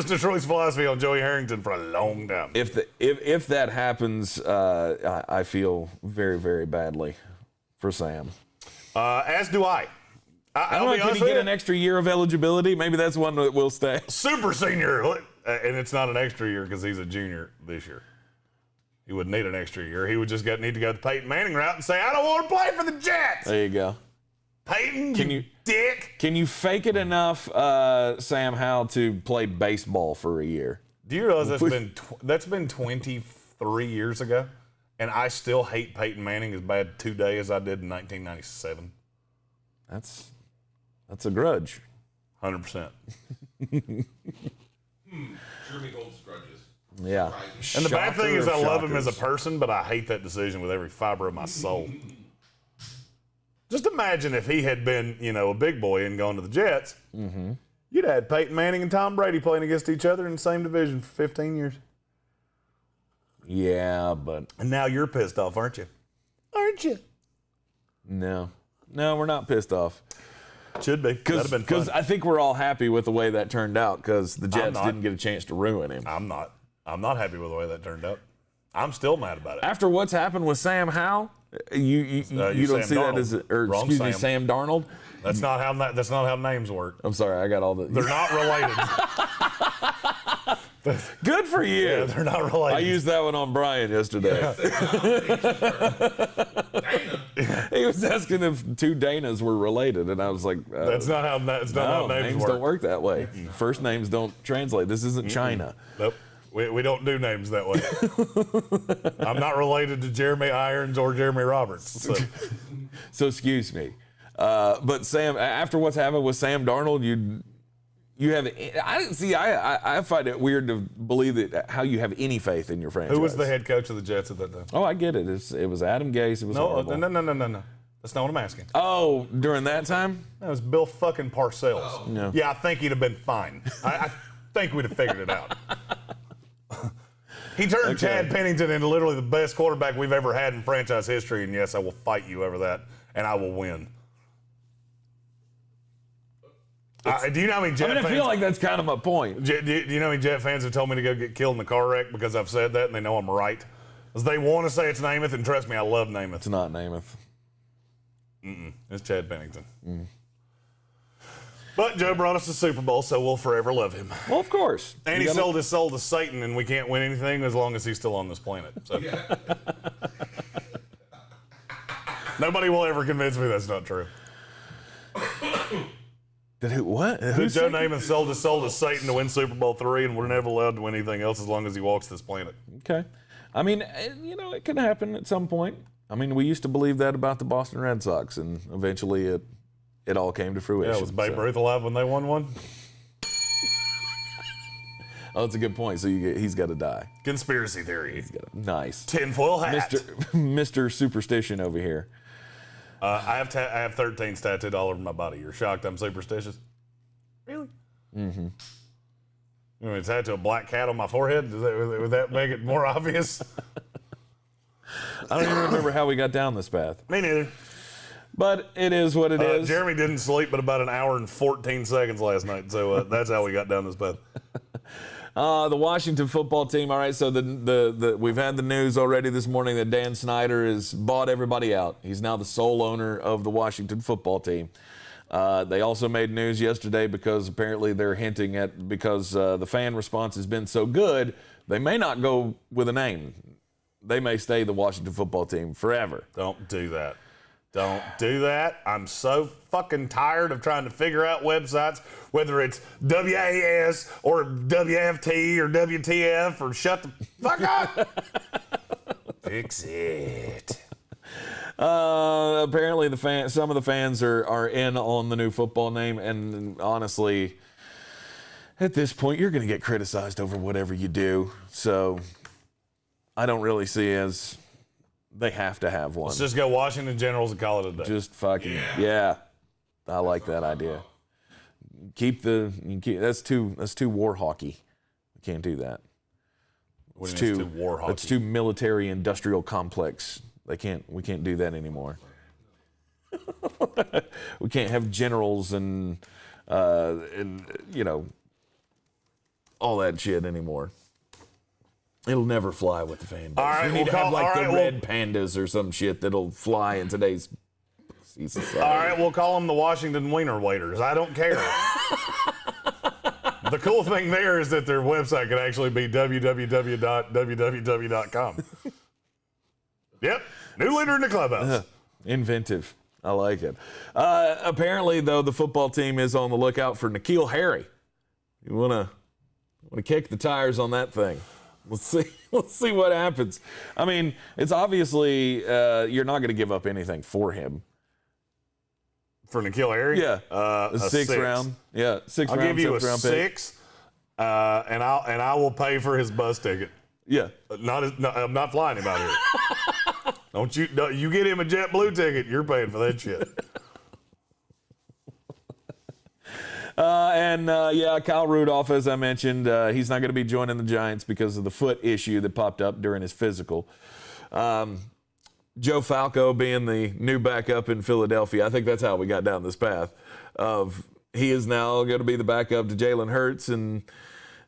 Detroit's philosophy on Joey Harrington for a long time. If that happens, I feel very, very badly for Sam. As do I. I don't know. Can he get an extra year of eligibility? Maybe that's one that will stay. Super senior, and it's not an extra year because he's a junior this year. He wouldn't need an extra year. He would just need to go the Peyton Manning route and say, "I don't want to play for the Jets." There you go. Peyton, you dick. Can you fake it enough, Sam Howell, to play baseball for a year? Do you realize that's been 23 years ago, and I still hate Peyton Manning as bad today as I did in 1997? That's a grudge. 100%. Jeremy holds grudges. Yeah. And the bad thing is I love him as a person, but I hate that decision with every fiber of my soul. Just imagine if he had been, a big boy and gone to the Jets. Mm-hmm. You'd had Peyton Manning and Tom Brady playing against each other in the same division for 15 years. Yeah, but... And now you're pissed off, aren't you? Aren't you? No, we're not pissed off. Should be. That'd have been fun. Because I think we're all happy with the way that turned out because the Jets didn't get a chance to ruin him. I'm not happy with the way that turned out. I'm still mad about it. After what's happened with Sam Howell, you don't see that as, Sam Darnold. That's not how names work. I'm sorry, I got all the. They're not related. Good for you. Yeah, they're not related. I used that one on Brian yesterday. Dana. He was asking if two Danas were related, and I was like, "That's not how names work. Don't work that way. First names don't translate. This isn't China." Nope. We don't do names that way. I'm not related to Jeremy Irons or Jeremy Roberts. So excuse me. But Sam, after what's happened with Sam Darnold, you have. I find it weird to believe that how you have any faith in your franchise. Who was the head coach of the Jets at that time? Oh, I get it. It was Adam Gase. It was horrible. No. That's not what I'm asking. Oh, during that time? That was Bill fucking Parcells. Oh. No. Yeah, I think he'd have been fine. I think we'd have figured it out. He turned Chad Pennington into literally the best quarterback we've ever had in franchise history, and yes, I will fight you over that, and I will win. Do you know how many Jet fans... I feel like that's kind of my point. Do you know how many Jet fans have told me to go get killed in a car wreck because I've said that, and they know I'm right? Because they want to say it's Namath, and trust me, I love Namath. It's not Namath. It's Chad Pennington. But Joe brought us the Super Bowl, so we'll forever love him. Well, of course. And he sold his soul to Satan, and we can't win anything as long as he's still on this planet. So. Yeah. Nobody will ever convince me that's not true. What? Joe Namath sold his soul to Satan to win Super Bowl III, and we're never allowed to win anything else as long as he walks this planet. Okay. I mean, it can happen at some point. I mean, we used to believe that about the Boston Red Sox, and eventually it all came to fruition. Yeah, was Babe Ruth alive when they won one? Oh, that's a good point. So he's got to die. Conspiracy theory. Nice. Tinfoil hat. Mr. Superstition over here. I have 13 tattooed all over my body. You're shocked I'm superstitious? Really? Mm-hmm. I mean, it's had to a black cat on my forehead. Would that make it more obvious? I don't even remember how we got down this path. Me neither. But it is what it is. Jeremy didn't sleep but about an hour and 14 seconds last night, so that's how we got down this path. The Washington football team. All right, so we've had the news already this morning that Dan Snyder has bought everybody out. He's now the sole owner of the Washington football team. They also made news yesterday because apparently they're hinting at, because the fan response has been so good, they may not go with a name. They may stay the Washington football team forever. Don't do that. Don't do that. I'm so fucking tired of trying to figure out websites, whether it's WAS or WFT or WTF or shut the fuck up. Fix it. Apparently some of the fans are in on the new football name, and honestly, at this point, you're going to get criticized over whatever you do. So I don't really see as they have to have one. Let's just go Washington Generals and call it a day. Just fucking yeah. I like that idea. That's too war hockey. We can't do that. It's too war hockey. That's too military industrial complex. We can't do that anymore. We can't have generals and all that shit anymore. It'll never fly with the fan base. All right, we need to have the red pandas or some shit that'll fly in today's society. All right, we'll call them the Washington Wiener Waiters. I don't care. The cool thing there is that their website could actually be www.www.com. Yep, new leader in the clubhouse. Inventive. I like it. Apparently, though, the football team is on the lookout for N'Keal Harry. You wanna kick the tires on that thing? Let's see what happens. I mean, it's obviously you're not going to give up anything for him. For N'Keal Harry? Yeah. A sixth round. Yeah, I'll give you a 6, and I will pay for his bus ticket. Yeah. I'm not flying him out here. You get him a JetBlue ticket, you're paying for that shit. Kyle Rudolph, as I mentioned, he's not going to be joining the Giants because of the foot issue that popped up during his physical. Joe Falco being the new backup in Philadelphia, I think that's how we got down this path of he is now going to be the backup to Jalen Hurts. And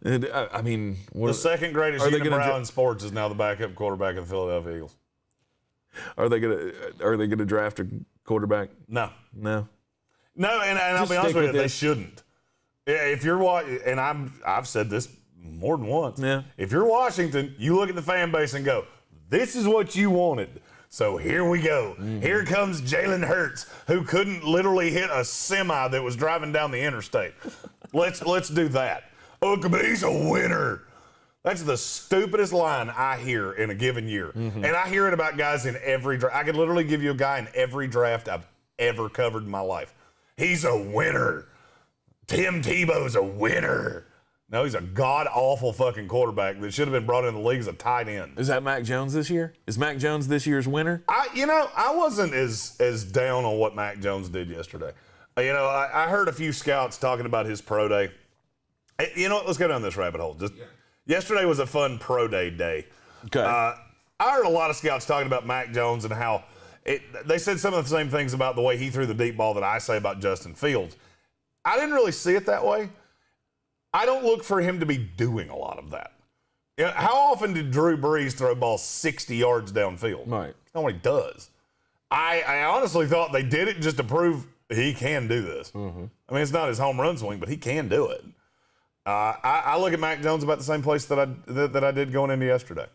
I mean, the second greatest unibrow in sports is now the backup quarterback of the Philadelphia Eagles. Are they going to draft a quarterback? No, and I'll be honest with you, they shouldn't. If you're and I've said this more than once. Yeah. If you're Washington, you look at the fan base and go, "This is what you wanted." So here we go. Mm-hmm. Here comes Jalen Hurts, who couldn't literally hit a semi that was driving down the interstate. Let's do that. Oh, he's a winner. That's the stupidest line I hear in a given year. Mm-hmm. And I hear it about guys in every draft. I could literally give you a guy in every draft I've ever covered in my life. He's a winner. Tim Tebow's a winner. No, he's a god-awful fucking quarterback that should have been brought in the league as a tight end. Is that Mac Jones this year? Is Mac Jones this year's winner? I wasn't as down on what Mac Jones did yesterday. I heard a few scouts talking about his pro day. You know what? Let's go down this rabbit hole. Yesterday was a fun pro day. Okay. I heard a lot of scouts talking about Mac Jones and how they said some of the same things about the way he threw the deep ball that I say about Justin Fields. I didn't really see it that way. I don't look for him to be doing a lot of that. How often did Drew Brees throw balls 60 yards downfield? Right. That's not what he does. I honestly thought they did it just to prove he can do this. Mm-hmm. I mean, it's not his home run swing, but he can do it. I look at Mac Jones about the same place that I did going into yesterday.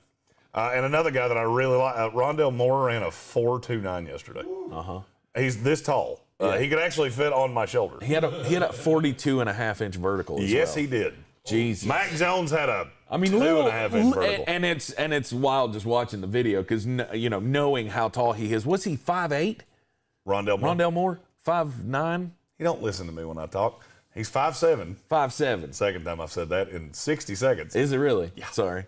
And another guy that I really like, Rondell Moore ran a 4.29 yesterday. Uh-huh. He's this tall. Yeah. He could actually fit on my shoulder. He had a 42.5-inch vertical as yes, well. he did. Jesus. Mac Jones had a 2.5-inch vertical. And it's wild just watching the video because, knowing how tall he is. Was he 5'8"? Rondell Moore? 5'9"? You don't listen to me when I talk. He's 5'7". 5'7". Second time I've said that in 60 seconds. Is it really? Yeah. Sorry.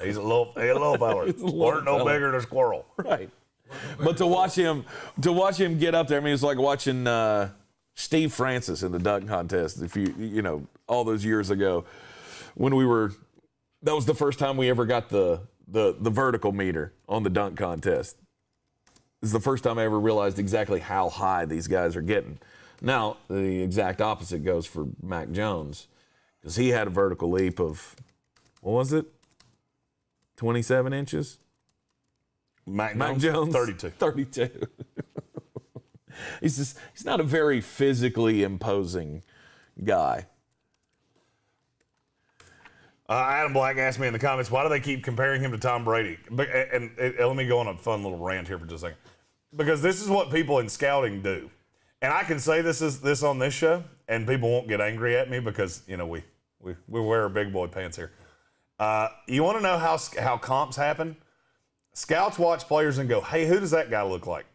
He's a little feller. Weren't no bigger than a squirrel. Right. But to watch him get up there, I mean, it's like watching Steve Francis in the dunk contest. If you all those years ago, when we were. That was the first time we ever got the vertical meter on the dunk contest. This is the first time I ever realized exactly how high these guys are getting. Now, the exact opposite goes for Mac Jones, because he had a vertical leap of, what was it? 27 inches? Mac Jones? 32. 32. He's not a very physically imposing guy. Adam Black asked me in the comments, why do they keep comparing him to Tom Brady? And let me go on a fun little rant here for just a second. Because this is what people in scouting do. And I can say this on this show, and people won't get angry at me because, you know, we wear our big boy pants here. You want to know how comps happen? Scouts watch players and go, hey, who does that guy look like?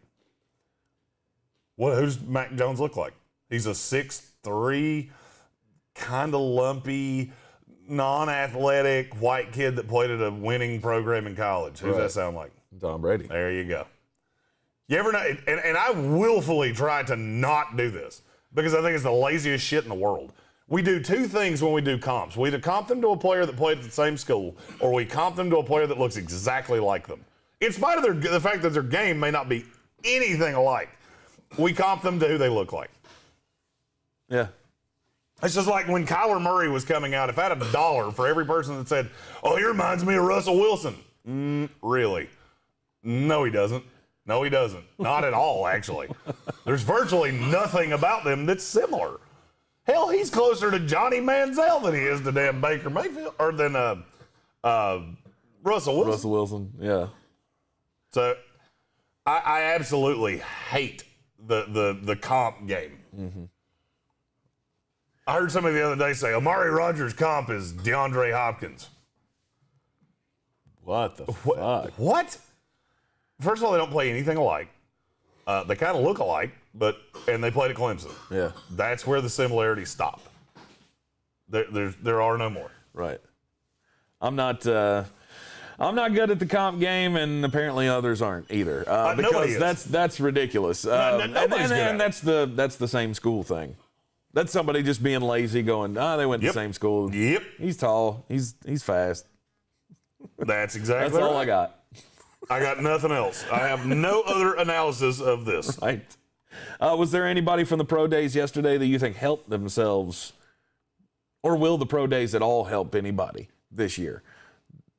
Who does Mac Jones look like? He's a 6'3", kind of lumpy, non-athletic white kid that played at a winning program in college. Who does that sound like? Tom Brady. There you go. You ever know? And I willfully try to not do this because I think it's the laziest shit in the world. We do two things when we do comps. We either comp them to a player that played at the same school, or we comp them to a player that looks exactly like them. In spite of the fact that their game may not be anything alike, we comp them to who they look like. Yeah. It's just like when Kyler Murray was coming out, if I had $1 for every person that said, oh, he reminds me of Russell Wilson. Really? No, he doesn't. No, he doesn't. Not at all, actually. There's virtually nothing about them that's similar. Hell, he's closer to Johnny Manziel than he is to damn Baker Mayfield, or than Russell Wilson. Russell Wilson, yeah. So I absolutely hate the comp game. Mm-hmm. I heard somebody the other day say, Amari Rodgers' comp is DeAndre Hopkins. What the fuck? What? First of all, they don't play anything alike. They kind of look alike, and they played at Clemson. Yeah. That's where the similarities stop. There are no more. Right. I'm not good at the comp game, and apparently others aren't either. Because that's ridiculous. Nobody's good at and that's the same school thing. That's somebody just being lazy, going, they went to the same school. Yep. He's tall. He's fast. That's exactly That's all I got. I got nothing else. I have no other analysis of this. Right. Was there anybody from the pro days yesterday that you think helped themselves, or will the pro days at all help anybody this year?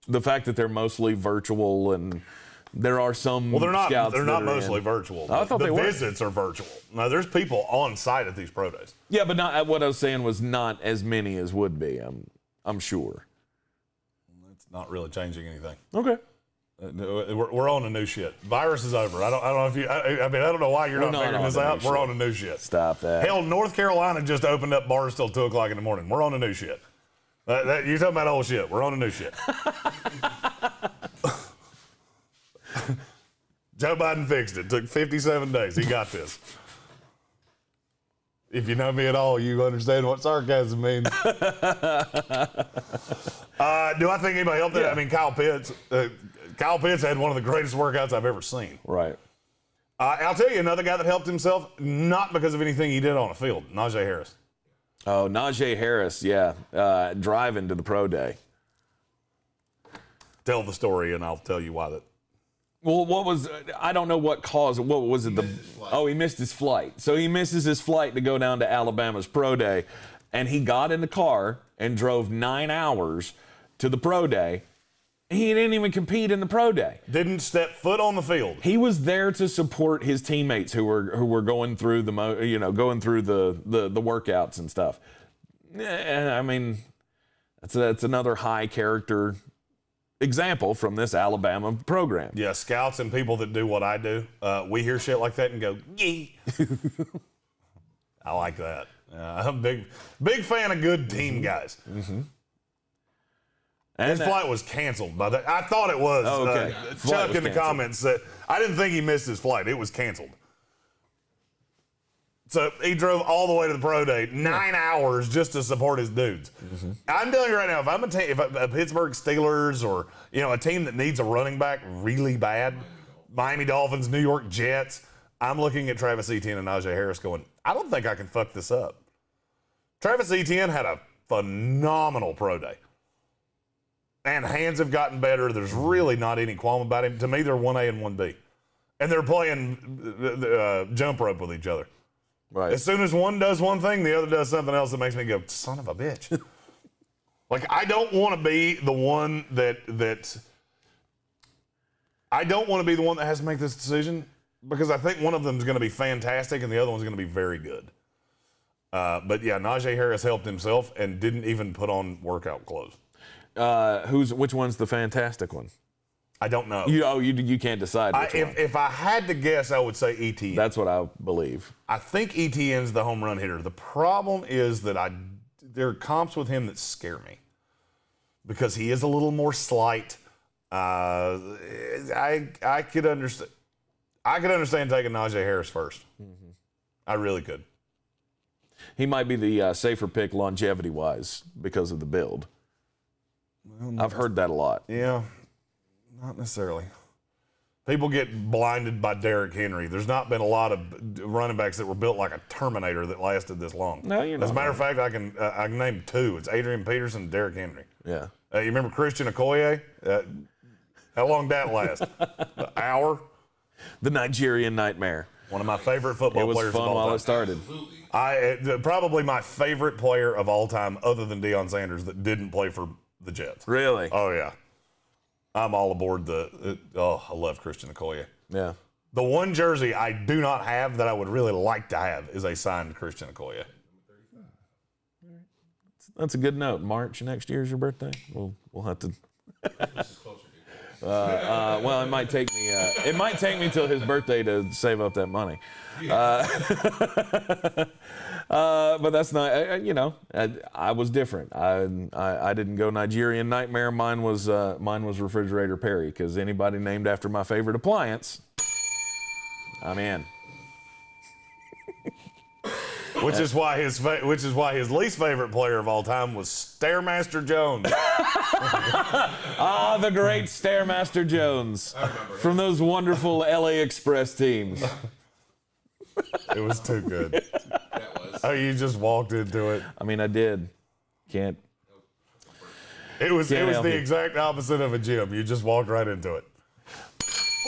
The fact that they're mostly virtual, and there are some scouts. They're not mostly virtual. I thought they were. The visits are virtual. Now, there's people on site at these pro days. Yeah, but not what I was saying was not as many as would be. I'm sure. It's not really changing anything. Okay. We're on a new shit. Virus is over. I don't know if you. I don't know why you're not figuring this out. We're on a new shit. Stop that. Hell, North Carolina just opened up bars till 2:00 in the morning. We're on a new shit. You're talking about old shit. We're on a new shit. Joe Biden fixed it. Took 57 days. He got this. If you know me at all, you understand what sarcasm means. Do I think anybody helped it? Yeah. I mean, Kyle Pitts had one of the greatest workouts I've ever seen. Right. I'll tell you another guy that helped himself, not because of anything he did on the field, Najee Harris. Oh, Najee Harris, yeah. Driving to the pro day. Tell the story, and I'll tell you why that. Well, I don't know what caused, what was it? He missed his flight. So he misses his flight to go down to Alabama's pro day, and he got in the car and drove 9 hours to the pro day. He didn't even compete in the pro day. Didn't step foot on the field. He was there to support his teammates who were going through the workouts and stuff. I mean, that's another high character example from this Alabama program. Yeah, scouts and people that do what I do, we hear shit like that and go, yee. I like that. I'm a big fan of good team guys. Mm-hmm. His flight was canceled by that. I thought it was. Oh, okay. Chuck in the comments said, I didn't think he missed his flight. It was canceled. So he drove all the way to the pro day, 9 hours just to support his dudes. Mm-hmm. I'm telling you right now, if I'm a Pittsburgh Steelers or a team that needs a running back really bad, Miami Dolphins, New York Jets, I'm looking at Travis Etienne and Najee Harris going, I don't think I can fuck this up. Travis Etienne had a phenomenal pro day. and hands have gotten better. There's really not any qualm about him. To me, they're 1A and 1B. And they're playing jump rope with each other. Right. As soon as one does one thing, the other does something else that makes me go, son of a bitch. Like, I don't want to be the one that I don't want to be the one that has to make this decision, because I think one of them is going to be fantastic and the other one's going to be very good. But yeah, Najee Harris helped himself and didn't even put on workout clothes. Which one's the fantastic one? I don't know. You can't decide which one. If I had to guess, I would say ETN. That's what I believe. I think ETN's the home run hitter. The problem is that there are comps with him that scare me because he is a little more slight. I could understand. I could understand taking Najee Harris first. Mm-hmm. I really could. He might be the safer pick longevity-wise because of the build. Well, I've heard that a lot. Yeah, not necessarily. People get blinded by Derrick Henry. There's not been a lot of running backs that were built like a Terminator that lasted this long. No, you're not. As a matter of fact, I can name two. It's Adrian Peterson and Derrick Henry. Yeah. You remember Christian Okoye? How long did that last? An hour? The Nigerian Nightmare. One of my favorite football players It was fun while it started. Probably my favorite player of all time, other than Deion Sanders, that didn't play for the Jets. Really? Oh, yeah. I'm all aboard I love Christian Okoye. Yeah. The one jersey I do not have that I would really like to have is a signed Christian Okoye. That's a good note. March next year is your birthday. We'll have to. Well, it might take me. It might take me till his birthday to save up that money. But that's not. I was different. I didn't go Nigerian Nightmare. Mine was Refrigerator Perry, because anybody named after my favorite appliance, I'm in. Which is why his least favorite player of all time was Stairmaster Jones. The great Stairmaster Jones from those wonderful LA Express teams. It was too good. That was. Oh, you just walked into it. I mean, I did. Can't. It was the exact opposite of a gym. You just walked right into it.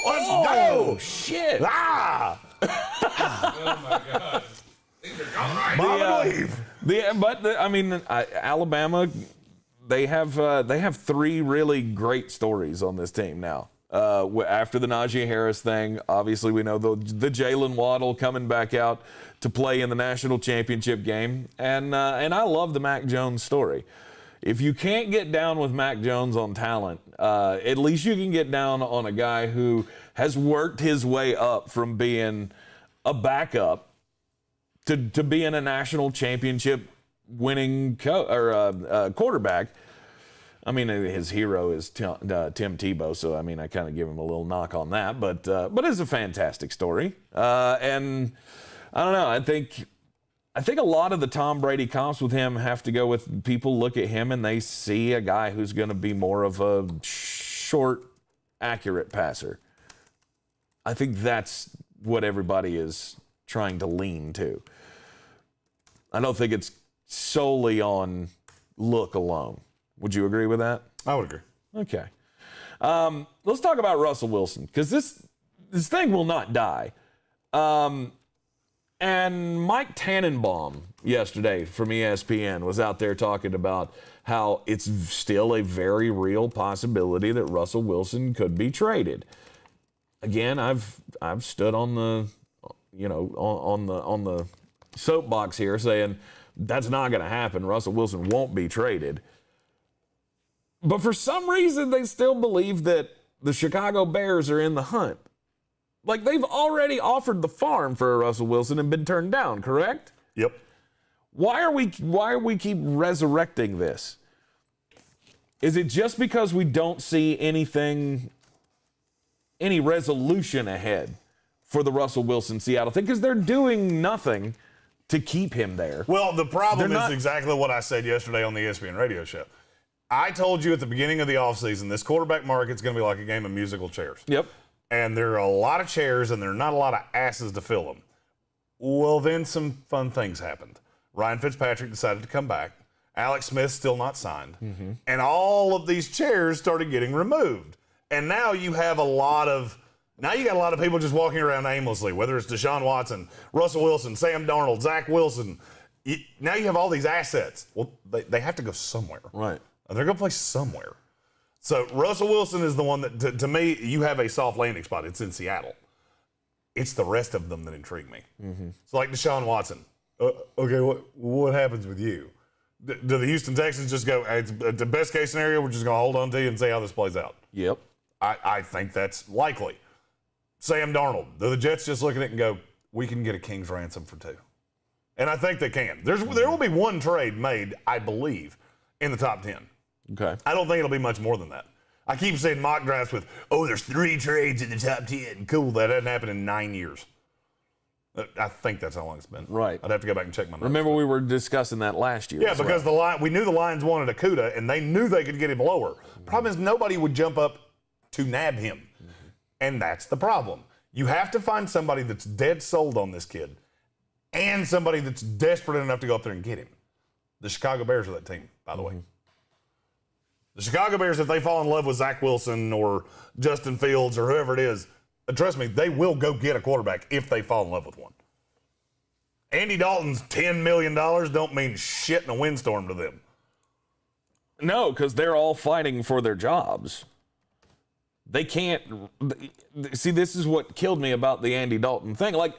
Let's go! Shit! Ah! Oh my God. Things are going right. Alabama, they have three really great stories on this team now. After the Najee Harris thing, obviously we know the Jalen Waddle coming back out to play in the national championship game, and I love the Mac Jones story. If you can't get down with Mac Jones on talent, at least you can get down on a guy who has worked his way up from being a backup to being a national championship winning quarterback. I mean, his hero is Tim Tebow, so I mean, I kind of give him a little knock on that, but it's a fantastic story. And I don't know, I think a lot of the Tom Brady comps with him have to go with people look at him and they see a guy who's going to be more of a short, accurate passer. I think that's what everybody is trying to lean to. I don't think it's solely on look alone. Would you agree with that? I would agree. Okay. Let's talk about Russell Wilson, because this thing will not die. And Mike Tannenbaum yesterday from ESPN was out there talking about how it's still a very real possibility that Russell Wilson could be traded. Again, I've stood on the on the soapbox here saying that's not going to happen. Russell Wilson won't be traded. But for some reason, they still believe that the Chicago Bears are in the hunt. Like, they've already offered the farm for Russell Wilson and been turned down, correct? Yep. Why are we keep resurrecting this? Is it just because we don't see any resolution ahead for the Russell Wilson Seattle thing? Because they're doing nothing to keep him there. Well, the problem is exactly what I said yesterday on the ESPN radio show. I told you at the beginning of the offseason, this quarterback market's going to be like a game of musical chairs. Yep. And there are a lot of chairs, and there are not a lot of asses to fill them. Well, then some fun things happened. Ryan Fitzpatrick decided to come back, Alex Smith's still not signed. And all of these chairs started getting removed. And now you have a lot of people just walking around aimlessly, whether it's Deshaun Watson, Russell Wilson, Sam Darnold, Zach Wilson. Now you have all these assets. Well, they have to go somewhere. Right. They're going to play somewhere. So Russell Wilson is the one that, to me, you have a soft landing spot. It's in Seattle. It's the rest of them that intrigue me. It's like Deshaun Watson. Okay, what happens with you? Do the Houston Texans just go, it's the best case scenario, we're just going to hold on to you and see how this plays out? Yep. I think that's likely. Sam Darnold, do the Jets just look at it and go, we can get a king's ransom for 2? And I think they can. There will be one trade made, I believe, in the top 10. Okay. I don't think it'll be much more than that. I keep saying mock drafts with, there's 3 trades in the top 10. Cool, that hasn't happened in 9 years. I think that's how long it's been. Right. I'd have to go back and check my notes. Remember we were discussing that last year. Yeah, because we knew the Lions wanted Okudah, and they knew they could get him lower. Problem is nobody would jump up to nab him. And that's the problem. You have to find somebody that's dead sold on this kid and somebody that's desperate enough to go up there and get him. The Chicago Bears are that team, by the way. The Chicago Bears, if they fall in love with Zach Wilson or Justin Fields or whoever it is, trust me, they will go get a quarterback if they fall in love with one. Andy Dalton's $10 million don't mean shit in a windstorm to them. No, because they're all fighting for their jobs. They can't see. This is what killed me about the Andy Dalton thing. Like,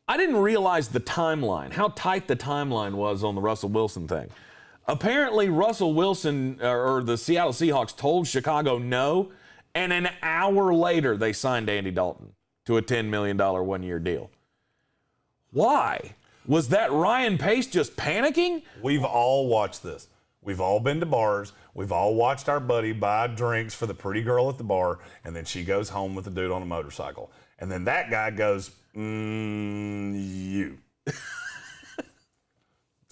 I didn't realize the timeline, how tight the timeline was on the Russell Wilson thing. Apparently, Russell Wilson or the Seattle Seahawks told Chicago no, and an hour later they signed Andy Dalton to a $10 million one-year deal. Why? Was that Ryan Pace just panicking? We've all watched this. We've all been to bars. We've all watched our buddy buy drinks for the pretty girl at the bar, and then she goes home with the dude on a motorcycle. And then that guy goes, you. It's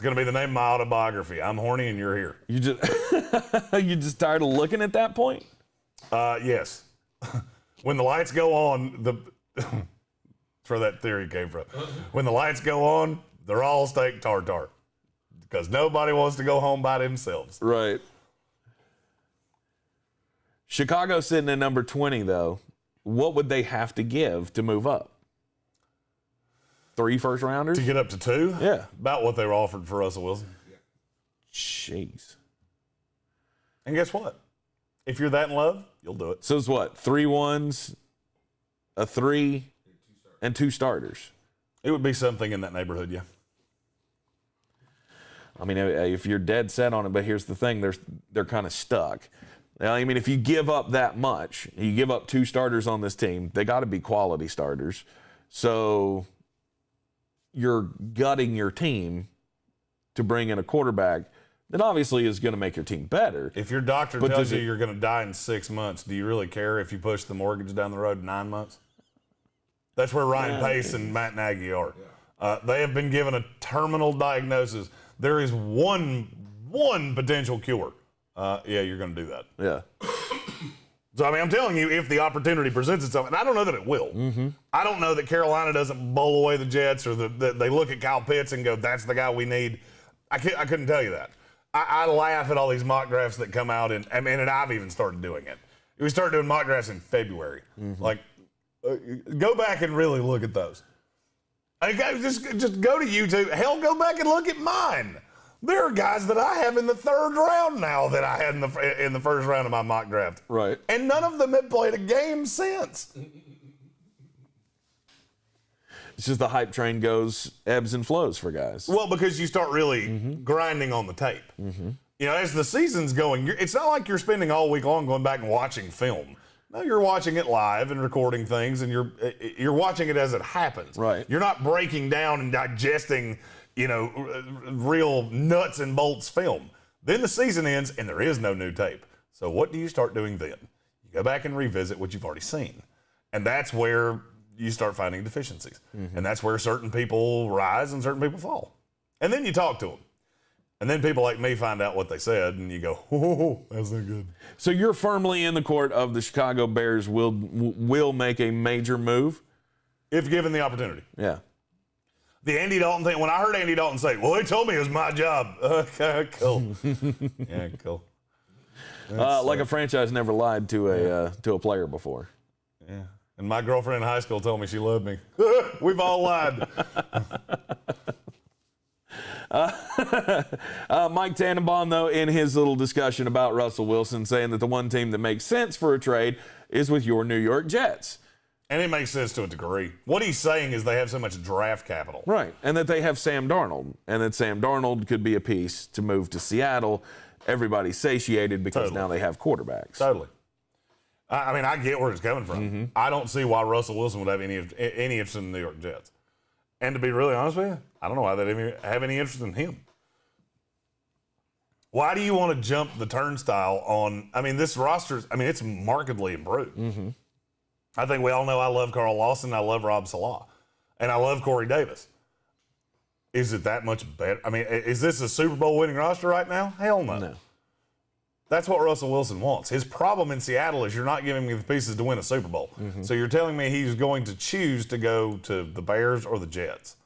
going to be the name of my autobiography. I'm horny and you're here. You just tired of looking at that point? Yes. When the lights go on, that's where that theory came from. When the lights go on, they're all steak tartare. Because nobody wants to go home by themselves. Right. Chicago sitting at number 20, though. What would they have to give to move up? 3 first-rounders? To get up to 2? Yeah. About what they were offered for Russell Wilson. Jeez. And guess what? If you're that in love, you'll do it. So it's what? 3 ones, a 3, and 2 starters. It would be something in that neighborhood, yeah. I mean, if you're dead set on it, but here's the thing, they're kind of stuck. I mean, if you give up that much, you give up 2 starters on this team, they got to be quality starters. So you're gutting your team to bring in a quarterback that obviously is going to make your team better. If your doctor tells you you're going to die in 6 months, do you really care if you push the mortgage down the road 9 months? That's where Ryan Pace and Matt Nagy are. They have been given a terminal diagnosis. There is one potential cure. Yeah, you're going to do that. Yeah. So, I mean, I'm telling you, if the opportunity presents itself, and I don't know that it will. I don't know that Carolina doesn't bowl away the Jets or that they look at Kyle Pitts and go, that's the guy we need. I couldn't tell you that. I laugh at all these mock drafts that come out, and I've even started doing it. We started doing mock drafts in February. Like, go back and really look at those. Just go to YouTube. Hell, go back and look at mine. There are guys that I have in the 3rd round now that I had in the 1st round of my mock draft. Right. And none of them have played a game since. It's just the hype train goes ebbs and flows for guys. Well, because you start really grinding on the tape. You know, as the season's going, it's not like you're spending all week long going back and watching film. No, you're watching it live and recording things, and you're watching it as it happens. Right. You're not breaking down and digesting, real nuts and bolts film. Then the season ends, and there is no new tape. So what do you start doing then? You go back and revisit what you've already seen. And that's where you start finding deficiencies. And that's where certain people rise and certain people fall. And then you talk to them. And then people like me find out what they said, and you go, oh, that's not good. So you're firmly in the court of the Chicago Bears will make a major move? If given the opportunity. Yeah. The Andy Dalton thing, when I heard Andy Dalton say, well, they told me it was my job. Okay, cool. Yeah, cool. Like a franchise never lied to a player before. Yeah. And my girlfriend in high school told me she loved me. We've all lied. Mike Tannenbaum, though, in his little discussion about Russell Wilson, saying that the one team that makes sense for a trade is with your New York Jets. And it makes sense to a degree. What he's saying is they have so much draft capital. Right, and that they have Sam Darnold, and that Sam Darnold could be a piece to move to Seattle. Everybody's satiated because now they have quarterbacks. Totally. I mean, I get where it's coming from. Mm-hmm. I don't see why Russell Wilson would have any interest in the New York Jets. And to be really honest with you, I don't know why they even have any interest in him. Why do you want to jump the turnstile on? I mean, this roster's, it's markedly improved. Mm-hmm. I think we all know I love Carl Lawson, I love Rob Salah, and I love Corey Davis. Is it that much better? I mean, is this a Super Bowl winning roster right now? Hell no. No. That's what Russell Wilson wants. His problem in Seattle is you're not giving me the pieces to win a Super Bowl. Mm-hmm. So you're telling me he's going to choose to go to the Bears or the Jets.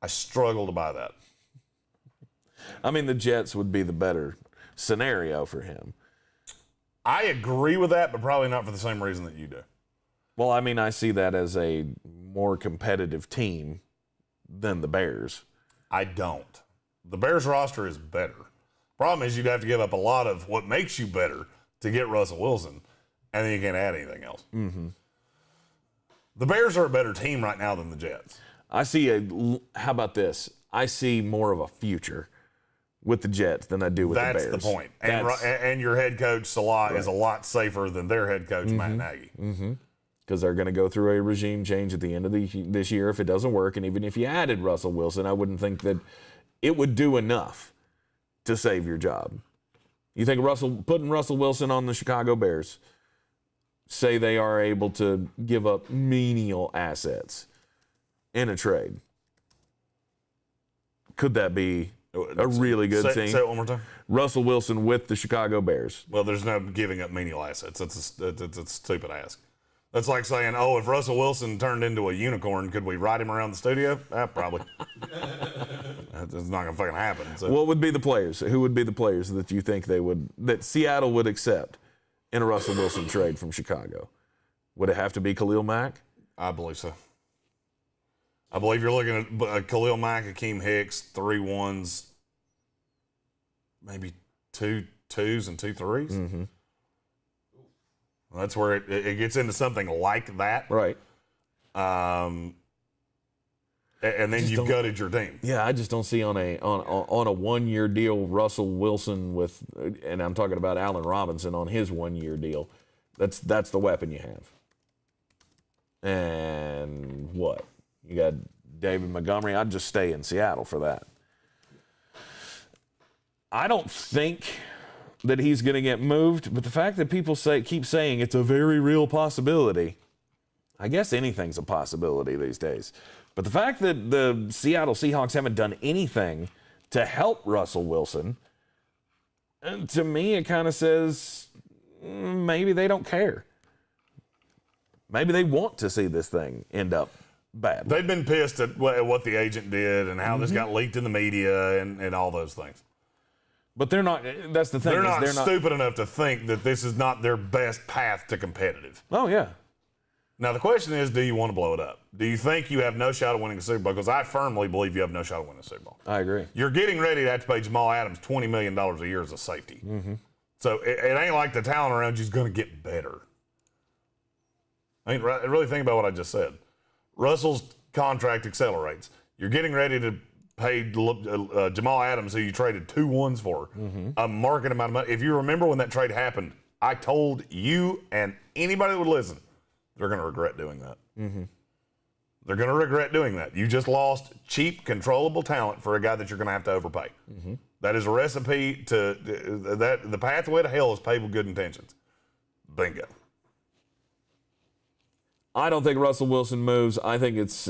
I struggle to buy that. I mean, the Jets would be the better scenario for him. I agree with that, but probably not for the same reason that you do. Well, I mean, I see that as a more competitive team than the Bears. I don't. The Bears roster is better. Problem is you'd have to give up a lot of what makes you better to get Russell Wilson, and then you can't add anything else. Mm-hmm. The Bears are a better team right now than the Jets. I see how about this? I see more of a future with the Jets than I do with the Bears. That's the point. And your head coach, Salah, is a lot safer than their head coach, Matt Nagy. Mm-hmm. Because they're going to go through a regime change at the end of this year if it doesn't work. And even if you added Russell Wilson, I wouldn't think that it would do enough to save your job. You think putting Russell Wilson on the Chicago Bears, say they are able to give up menial assets in a trade, could that be a really good thing? Say it one more time. Russell Wilson with the Chicago Bears. Well, there's no giving up menial assets. That's a stupid ask. That's like saying, oh, if Russell Wilson turned into a unicorn, could we ride him around the studio? Probably. That's not going to fucking happen. So. What would be the players? Who would be the players that you think that Seattle would accept in a Russell Wilson trade from Chicago? Would it have to be Khalil Mack? I believe so. I believe you're looking at Khalil Mack, Akeem Hicks, 3 1s, maybe 2 2s and 2 3s. Mm-hmm. That's where it gets into something like that. Right. And then you've gutted your team. Yeah, I just don't see on a 1-year deal Russell Wilson with, and I'm talking about Allen Robinson on his 1-year deal. That's the weapon you have. And what? You got David Montgomery. I'd just stay in Seattle for that. I don't think that he's going to get moved, but the fact that people keep saying it's a very real possibility, I guess anything's a possibility these days. But the fact that the Seattle Seahawks haven't done anything to help Russell Wilson, to me it kind of says maybe they don't care. Maybe they want to see this thing end up bad. They've been pissed at what the agent did and how this got leaked in the media and all those things. But they're not. That's the thing. They're not stupid enough to think that this is not their best path to competitive. Oh, yeah. Now, the question is, do you want to blow it up? Do you think you have no shot of winning a Super Bowl? Because I firmly believe you have no shot of winning a Super Bowl. I agree. You're getting ready to have to pay Jamal Adams $20 million a year as a safety. Mm-hmm. So it ain't like the talent around you is going to get better. I mean, really think about what I just said. Russell's contract accelerates. You're getting ready to pay Jamal Adams, who you traded 2 1s for, a market amount of money. If you remember when that trade happened, I told you and anybody that would listen, they're going to regret doing that. Mm-hmm. They're going to regret doing that. You just lost cheap, controllable talent for a guy that you're going to have to overpay. Mm-hmm. That is a recipe to that. The pathway to hell is paved with good intentions. Bingo. I don't think Russell Wilson moves. I think it's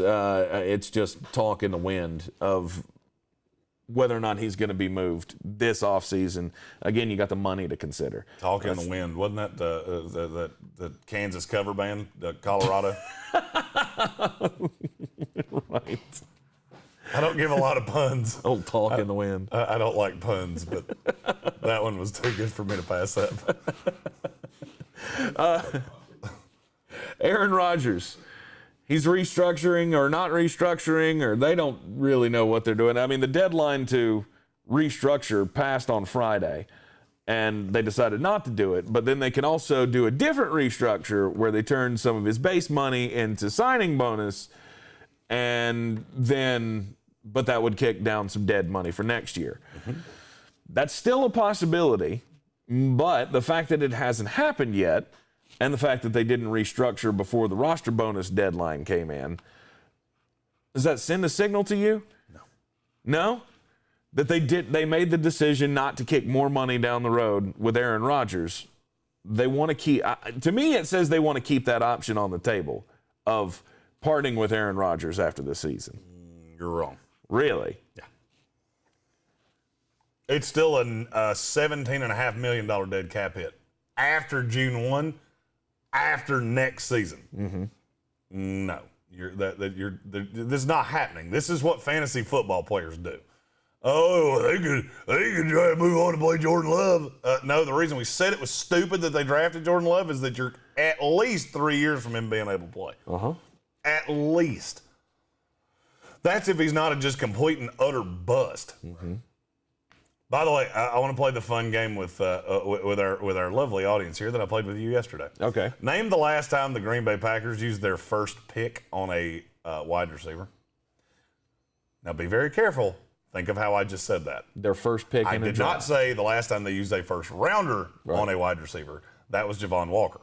just talk in the wind of whether or not he's going to be moved this offseason. Again, you got the money to consider. Talk in the Wind. Wasn't that the Kansas cover band, Colorado? Right. I don't give a lot of puns. Old Talk in the Wind. I don't like puns, but that one was too good for me to pass up. Aaron Rodgers. He's restructuring or not restructuring, or they don't really know what they're doing. I mean, the deadline to restructure passed on Friday, and they decided not to do it. But then they can also do a different restructure where they turn some of his base money into signing bonus, and then, but that would kick down some dead money for next year. Mm-hmm. That's still a possibility, but the fact that it hasn't happened yet, and the fact that they didn't restructure before the roster bonus deadline came in, does that send a signal to you? No. No? That they made the decision not to kick more money down the road with Aaron Rodgers. They want to keep, to me it says they want to keep that option on the table of parting with Aaron Rodgers after the season. You're wrong. Really? Yeah. It's still a $17.5 million dead cap hit after June 1. After next season. Mm-hmm. No, this is not happening. This is what fantasy football players do. Oh, they could try to move on to play Jordan Love. No, the reason we said it was stupid that they drafted Jordan Love is that you're at least 3 years from him being able to play. At least. That's if he's not a just complete and utter bust. Mm-hmm. By the way, I want to play the fun game with our lovely audience here that I played with you yesterday. Okay. Name the last time the Green Bay Packers used their first pick on a wide receiver. Now, be very careful. Think of how I just said that. Their first pick I in a did draft. not say the last time they used a first rounder on a wide receiver. That was Javon Walker.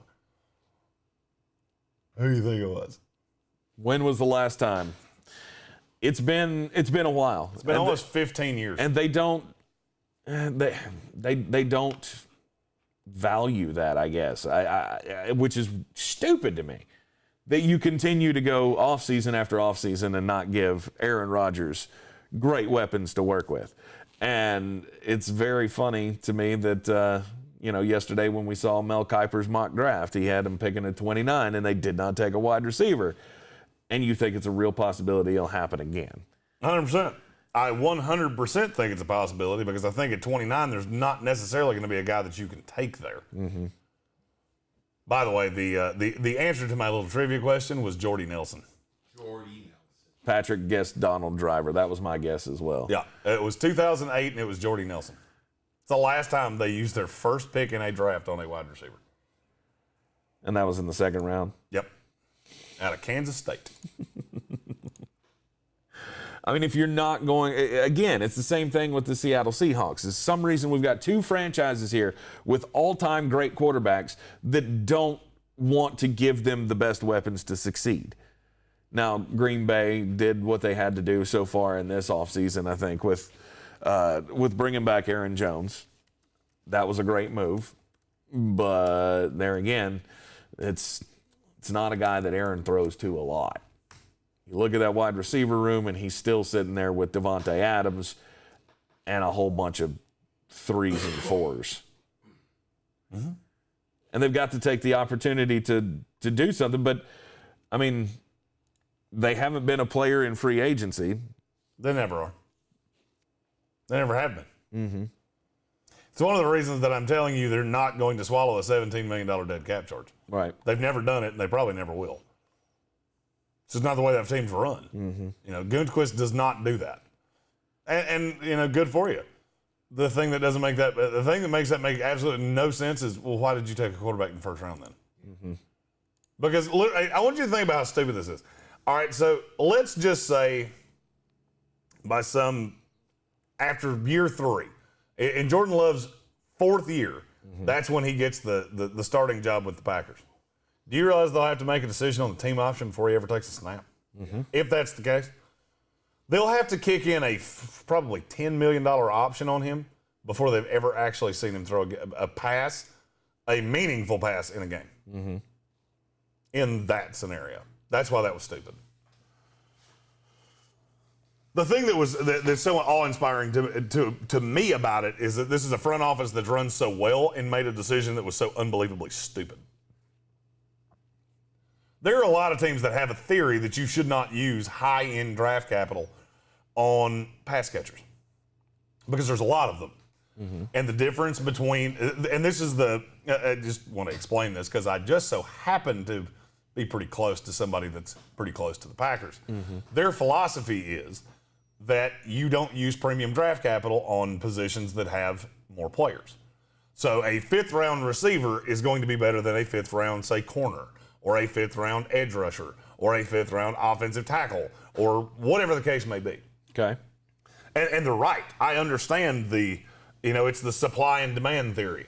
Who do you think it was? When was the last time? It's been a while. It's been almost 15 years. And they don't they don't value that, I guess, which is stupid to me, that you continue to go offseason after offseason and not give Aaron Rodgers great weapons to work with. And it's very funny to me that, yesterday when we saw Mel Kiper's mock draft, he had him picking at 29 and they did not take a wide receiver. And you think it's a real possibility it'll happen again. 100%. I 100% think it's a possibility because I think at 29 there's not necessarily going to be a guy that you can take there. Mm-hmm. By the way, the answer to my little trivia question was Jordy Nelson. Patrick guessed Donald Driver. That was my guess as well. Yeah, it was 2008 and it was Jordy Nelson. It's the last time they used their first pick in a draft on a wide receiver. And that was in the second round? Yep. Out of Kansas State. I mean, if you're not going, again, it's the same thing with the Seattle Seahawks. There's some reason we've got two franchises here with all-time great quarterbacks that don't want to give them the best weapons to succeed. Now, Green Bay did what they had to do so far in this offseason, I think, with bringing back Aaron Jones. That was a great move. But there again, it's not a guy that Aaron throws to a lot. You look at that wide receiver room, and he's still sitting there with Devontae Adams and a whole bunch of 3s and 4s. Mm-hmm. And they've got to take the opportunity to do something. But, I mean, they haven't been a player in free agency. They never are. They never have been. Mm-hmm. It's one of the reasons that I'm telling you they're not going to swallow a $17 million dead cap charge. Right. They've never done it, and they probably never will. It's just not the way that team's run. Mm-hmm. Gutekunst does not do that. And good for you. The thing that makes that make absolutely no sense is, well, why did you take a quarterback in the first round then? Mm-hmm. Because I want you to think about how stupid this is. All right, so let's just say after year 3, in Jordan Love's 4th year, that's when he gets the starting job with the Packers. Do you realize they'll have to make a decision on the team option before he ever takes a snap? Mm-hmm. If that's the case, they'll have to kick in a probably $10 million option on him before they've ever actually seen him throw a pass, a meaningful pass in a game. Mm-hmm. In that scenario. That's why that was stupid. The thing that's so awe-inspiring to me about it is that this is a front office that's run so well and made a decision that was so unbelievably stupid. There are a lot of teams that have a theory that you should not use high-end draft capital on pass catchers because there's a lot of them. Mm-hmm. And the difference between, and this is I just want to explain this because I just so happen to be pretty close to somebody that's pretty close to the Packers. Mm-hmm. Their philosophy is that you don't use premium draft capital on positions that have more players. So a 5th round receiver is going to be better than a 5th round, say, corner, or a 5th round edge rusher, or a 5th round offensive tackle, or whatever the case may be. Okay. And they're right. I understand it's the supply and demand theory.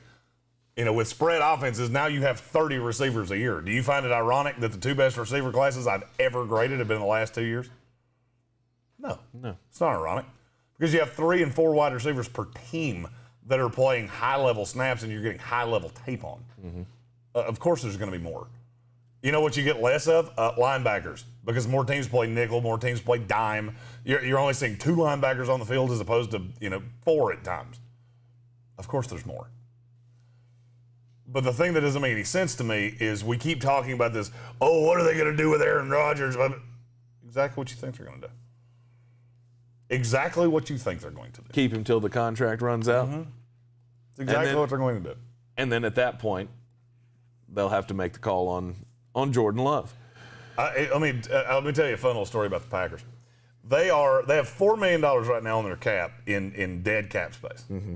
With spread offenses, now you have 30 receivers a year. Do you find it ironic that the 2 best receiver classes I've ever graded have been in the last 2 years? No. It's not ironic. Because you have 3 and 4 wide receivers per team that are playing high-level snaps and you're getting high-level tape on. Mm-hmm. Of course there's going to be more. You know what you get less of? Linebackers. Because more teams play nickel, more teams play dime. You're only seeing 2 linebackers on the field as opposed to 4 at times. Of course there's more. But the thing that doesn't make any sense to me is we keep talking about this, what are they going to do with Aaron Rodgers? Exactly what you think they're going to do. Exactly what you think they're going to do. Keep him till the contract runs out? Mm-hmm. It's exactly what they're going to do. And then at that point, they'll have to make the call on Jordan Love. Let me tell you a fun little story about the Packers. They have $4 million right now on their cap in dead cap space. Mm-hmm.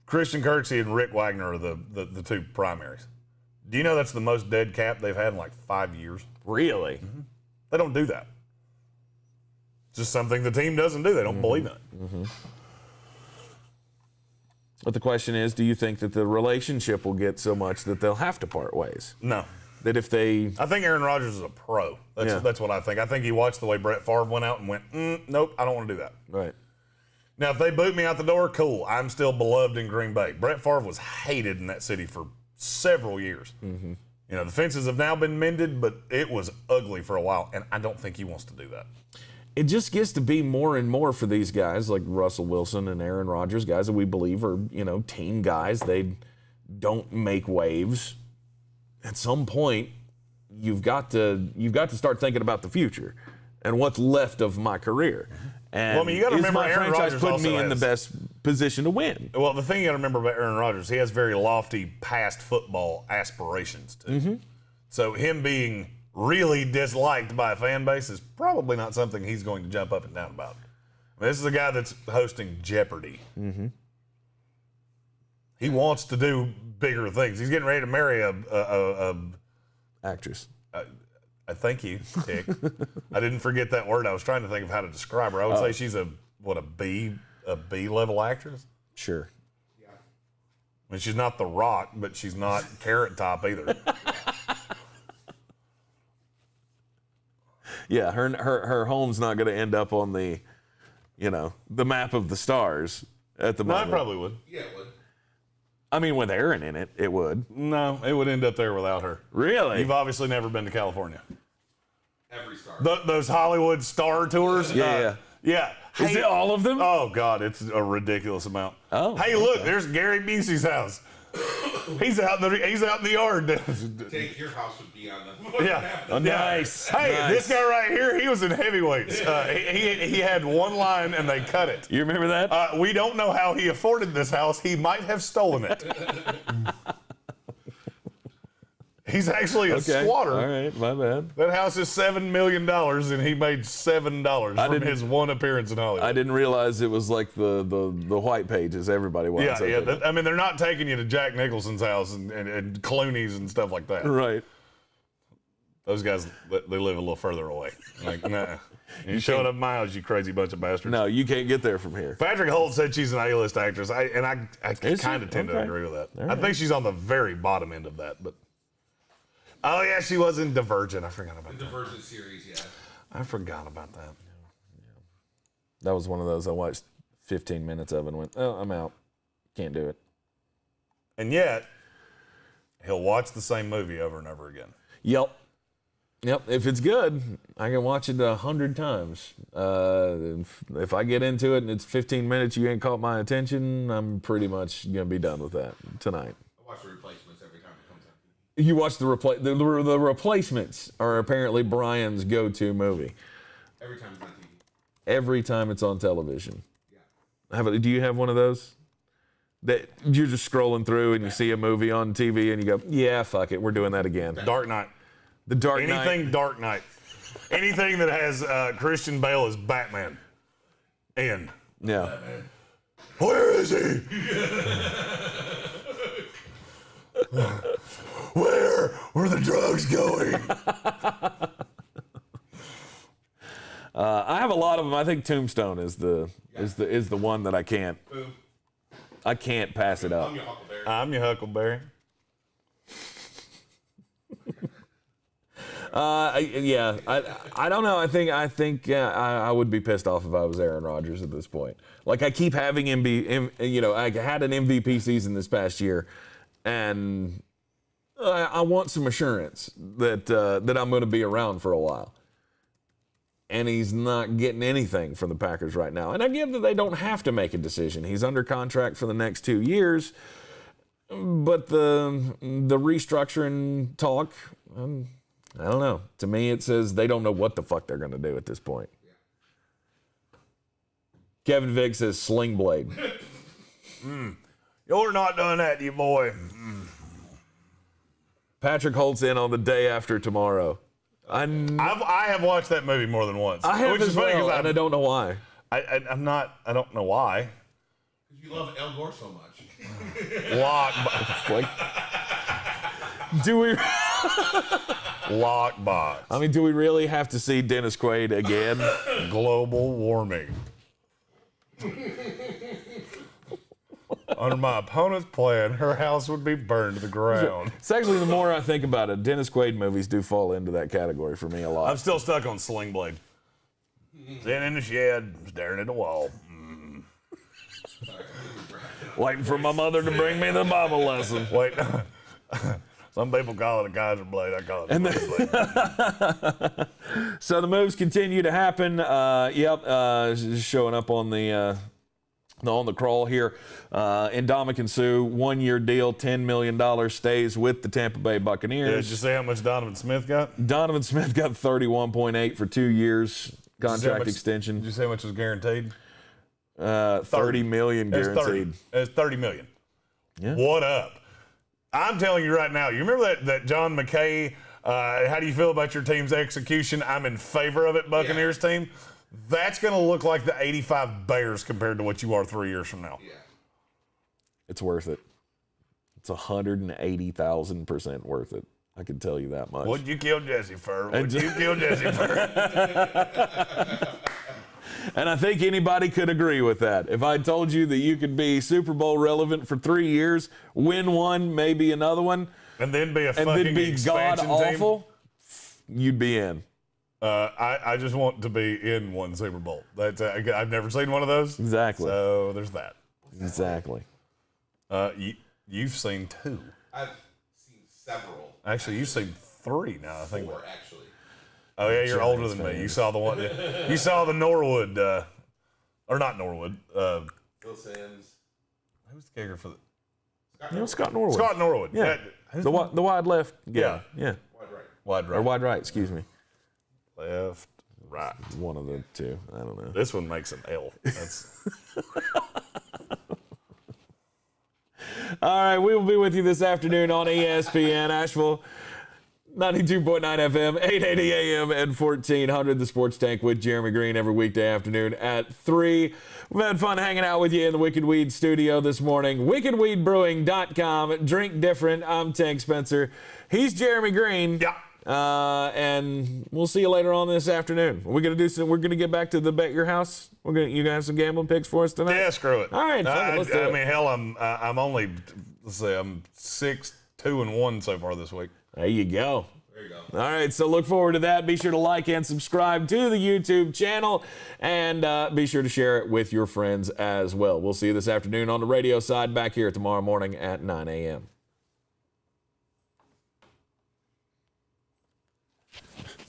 Christian Kirksey and Rick Wagner are the 2 primaries. Do you know that's the most dead cap they've had in like 5 years? Really? Mm-hmm. They don't do that. It's just something the team doesn't do. They don't believe in it. Mm-hmm. But the question is, do you think that the relationship will get so much that they'll have to part ways? No. That if they... I think Aaron Rodgers is a pro. That's what I think. I think he watched the way Brett Favre went out and went, nope, I don't want to do that. Right. Now, if they boot me out the door, cool. I'm still beloved in Green Bay. Brett Favre was hated in that city for several years. Mm-hmm. The fences have now been mended, but it was ugly for a while, and I don't think he wants to do that. It just gets to be more and more for these guys like Russell Wilson and Aaron Rodgers, guys that we believe are, team guys. They don't make waves. At some point, you've got to start thinking about the future and what's left of my career. And you got to remember Aaron Rodgers put me in the best position to win. Well, the thing you got to remember about Aaron Rodgers, he has very lofty past football aspirations too. Mm-hmm. So him being really disliked by a fan base is probably not something he's going to jump up and down about. This is a guy that's hosting Jeopardy. Mm-hmm. He wants to do bigger things. He's getting ready to marry a actress. Thank you, Dick. I didn't forget that word. I was trying to think of how to describe her. I would say she's a B level actress. Sure. Yeah. I mean, she's not The Rock, but she's not Carrot Top either. Yeah, her home's not going to end up on the map of the stars at the moment. No, it probably would. Yeah, it would. I mean, with Aaron in it, it would. No, it would end up there without her. Really? You've obviously never been to California. Every star. Those Hollywood star tours? Yeah. Yeah. Is it all of them? Oh, God, it's a ridiculous amount. Oh. Hey, look, there's Gary Busey's house. He's out in the yard. Take your house would be on the. Yeah. Oh, nice. Hey, nice. This guy right here, he was in heavyweights. He had one line and they cut it. You remember that? We don't know how he afforded this house. He might have stolen it. He's actually a squatter. All right, my bad. That house is $7 million, and he made $7 from his one appearance in Hollywood. I didn't realize it was like the white pages everybody wants. Yeah. I mean, they're not taking you to Jack Nicholson's house and Clooney's and stuff like that. Right. Those guys, they live a little further away. Like, nah. You showing up my house, you crazy bunch of bastards. No, you can't get there from here. Patrick Holt said she's an A-list actress, I kind of tend to agree with that. Right. I think she's on the very bottom end of that, but. Oh, yeah, she was in Divergent. I forgot about that. The Divergent series, yeah. I forgot about that. Yeah. That was one of those I watched 15 minutes of and went, oh, I'm out. Can't do it. And yet, he'll watch the same movie over and over again. Yep. Yep, if it's good, I can watch it 100 times. If I get into it and it's 15 minutes, you ain't caught my attention, I'm pretty much going to be done with that tonight. I watch the replacements every time it comes out. You watch the replacements are apparently Brian's go-to movie. Every time it's on TV. Every time it's on television. Yeah. Do you have one of those? That you're just scrolling through and you see a movie on TV and you go, yeah, fuck it, we're doing that again. Dark Knight. The Dark Knight. Anything Dark Knight. Anything that has Christian Bale as Batman. In. Yeah. Where is he? Where were the drugs going? I have a lot of them. I think Tombstone is the one that I can't pass it up. I'm your Huckleberry. I'm your Huckleberry. I don't know. I think I would be pissed off if I was Aaron Rodgers at this point. Like I keep having him be, I had an MVP season this past year, and I want some assurance that I'm going to be around for a while. And he's not getting anything from the Packers right now. And I get that they don't have to make a decision. He's under contract for the next 2 years, but the restructuring talk. I don't know. To me, it says they don't know what the fuck they're going to do at this point. Yeah. Kevin Vick says Sling Blade. You're not doing that, you boy. Patrick Holt's in on The Day After Tomorrow. I have watched that movie more than once. I have which as is funny well, and I don't know why. I don't know why. Because you love El Gore so much. Do we? Lockbox. I mean, do we really have to see Dennis Quaid again? Global warming. Under my opponent's plan, her house would be burned to the ground. It's actually, the more I think about it, Dennis Quaid movies do fall into that category for me a lot. I'm still stuck on Sling Blade. Sitting in the shed, staring at the wall. Waiting for my mother to bring me the Bible lesson. Wait. Some people call it a Kaiser blade. I call it a blade. So the moves continue to happen. Showing up on the crawl here. Ndamukong Suh, 1 year deal, $10 million, stays with the Tampa Bay Buccaneers. Yeah, did you say how much Donovan Smith got? Donovan Smith got 31.8 for 2 years contract extension. Did you say how much was guaranteed? $30 million guaranteed. It's $30 million. Yeah. What up? I'm telling you right now, you remember that John McKay, how do you feel about your team's execution? I'm in favor of it, Buccaneers team. That's going to look like the 85 Bears compared to what you are 3 years from now. Yeah. It's worth it. It's 180,000% worth it. I can tell you that much. What'd you kill Jesse for? What'd you kill Jesse for? And I think anybody could agree with that. If I told you that you could be Super Bowl relevant for 3 years, win one, maybe another one, and then be a and fucking then be expansion god team, awful, you'd be in. I just want to be in one Super Bowl. That's I've never seen one of those. Exactly. So there's that. Exactly. You've seen two. I've seen several. Actually, you've seen three now. I think. 4, actually. Oh yeah, you're older than me. You saw the one. You saw the Norwood, or not Norwood. Phil Simms. Who's the kicker for the? Scott Norwood. Scott Norwood. Yeah. The wide left. Yeah. Wide right. Or wide right. Excuse me. Left, right. One of the two. I don't know. This one makes an L. That's. All right, we will be with you this afternoon on ESPN Asheville. 92.9 FM, 880 AM, and 1400. The Sports Tank with Jeremy Greene every weekday afternoon at 3. We've had fun hanging out with you in the Wicked Weed studio this morning. WickedWeedBrewing.com. Drink different. I'm Tank Spencer. He's Jeremy Greene. Yeah. And we'll see you later on this afternoon. We're gonna get back to the Bet Your House. You gonna have some gambling picks for us tonight? Yeah, screw it. All right, let's do it. I mean, hell, I'm only, let's say, I'm 6-2-1 so far this week. There you go. There you go. All right, so look forward to that. Be sure to like and subscribe to the YouTube channel, and be sure to share it with your friends as well. We'll see you this afternoon on the radio side back here tomorrow morning at 9 a.m.